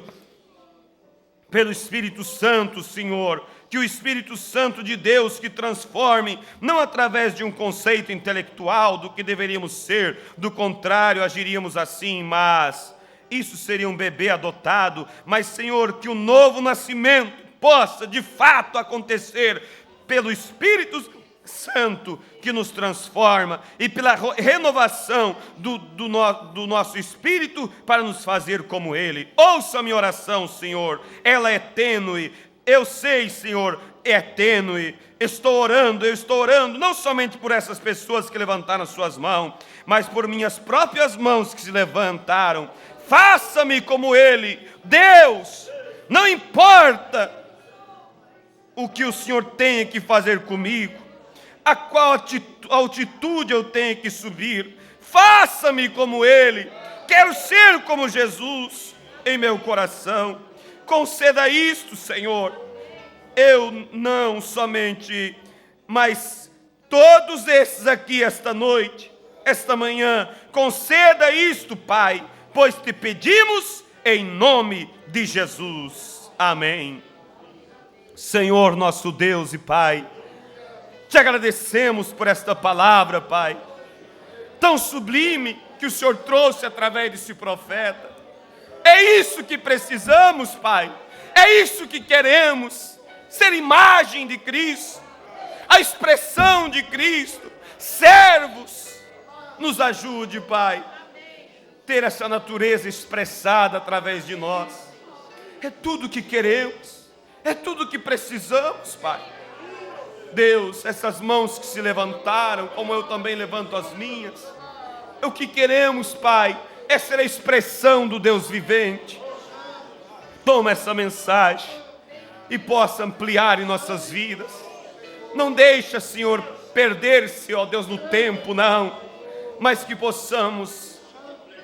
pelo Espírito Santo, Senhor, que o Espírito Santo de Deus que transforme, não através de um conceito intelectual do que deveríamos ser, do contrário, agiríamos assim, mas isso seria um bebê adotado, mas, Senhor, que o novo nascimento possa de fato acontecer pelo Espírito Santo que nos transforma e pela renovação do nosso espírito para nos fazer como Ele. Ouça a minha oração, Senhor, ela é tênue, eu sei, Senhor, é tênue. Eu estou orando não somente por essas pessoas que levantaram suas mãos, mas por minhas próprias mãos que se levantaram. Faça-me como Ele, Deus, não importa o que o Senhor tenha que fazer comigo, a qual altitude eu tenho que subir, faça-me como Ele, quero ser como Jesus em meu coração, conceda isto, Senhor, eu não somente, mas todos esses aqui esta noite, esta manhã, conceda isto, Pai, pois te pedimos em nome de Jesus. Amém. Senhor nosso Deus e Pai, te agradecemos por esta palavra, Pai, tão sublime que o Senhor trouxe através desse profeta. É isso que precisamos, Pai, é isso que queremos, ser imagem de Cristo, a expressão de Cristo, servos. Nos ajude, Pai, ter essa natureza expressada através de nós. É tudo que queremos, é tudo que precisamos, Pai. Deus, essas mãos que se levantaram, como eu também levanto as minhas, o que queremos, Pai, é ser a expressão do Deus vivente. Toma essa mensagem e possa ampliar em nossas vidas. Não deixa, Senhor, perder-se, ó Deus, no tempo, não, mas que possamos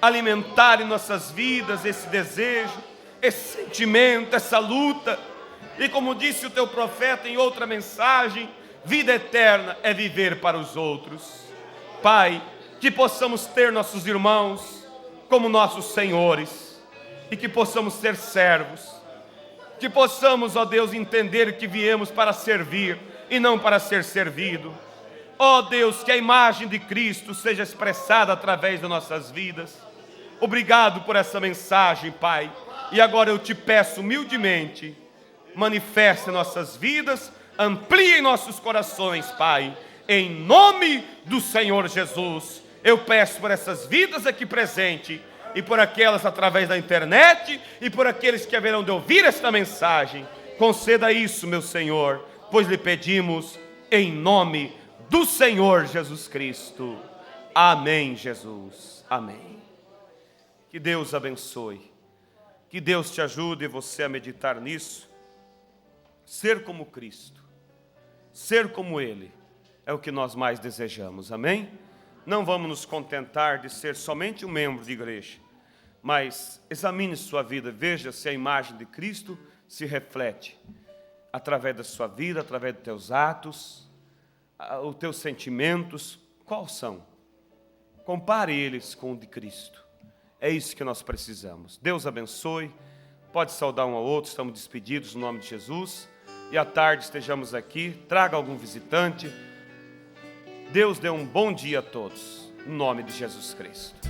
alimentar em nossas vidas esse desejo, esse sentimento, essa luta. E como disse o teu profeta em outra mensagem, vida eterna é viver para os outros. Pai, que possamos ter nossos irmãos como nossos senhores e que possamos ser servos, que possamos, ó Deus, entender que viemos para servir e não para ser servido. Ó Deus, que a imagem de Cristo seja expressada através das nossas vidas. Obrigado por essa mensagem, Pai, e agora eu te peço humildemente, manifeste em nossas vidas, amplie em nossos corações, Pai, em nome do Senhor Jesus. Eu peço por essas vidas aqui presentes, e por aquelas através da internet, e por aqueles que haverão de ouvir esta mensagem. Conceda isso, meu Senhor, pois lhe pedimos em nome do Senhor Jesus Cristo. Amém, Jesus. Amém. Que Deus abençoe. Que Deus te ajude você a meditar nisso. Ser como Cristo, ser como Ele, é o que nós mais desejamos, amém? Não vamos nos contentar de ser somente um membro de igreja, mas examine sua vida, veja se a imagem de Cristo se reflete através da sua vida, através dos teus atos, os teus sentimentos, quais são? Compare eles com o de Cristo, é isso que nós precisamos. Deus abençoe, pode saudar um ao outro, estamos despedidos no nome de Jesus, e à tarde estejamos aqui, traga algum visitante. Deus dê um bom dia a todos, em nome de Jesus Cristo.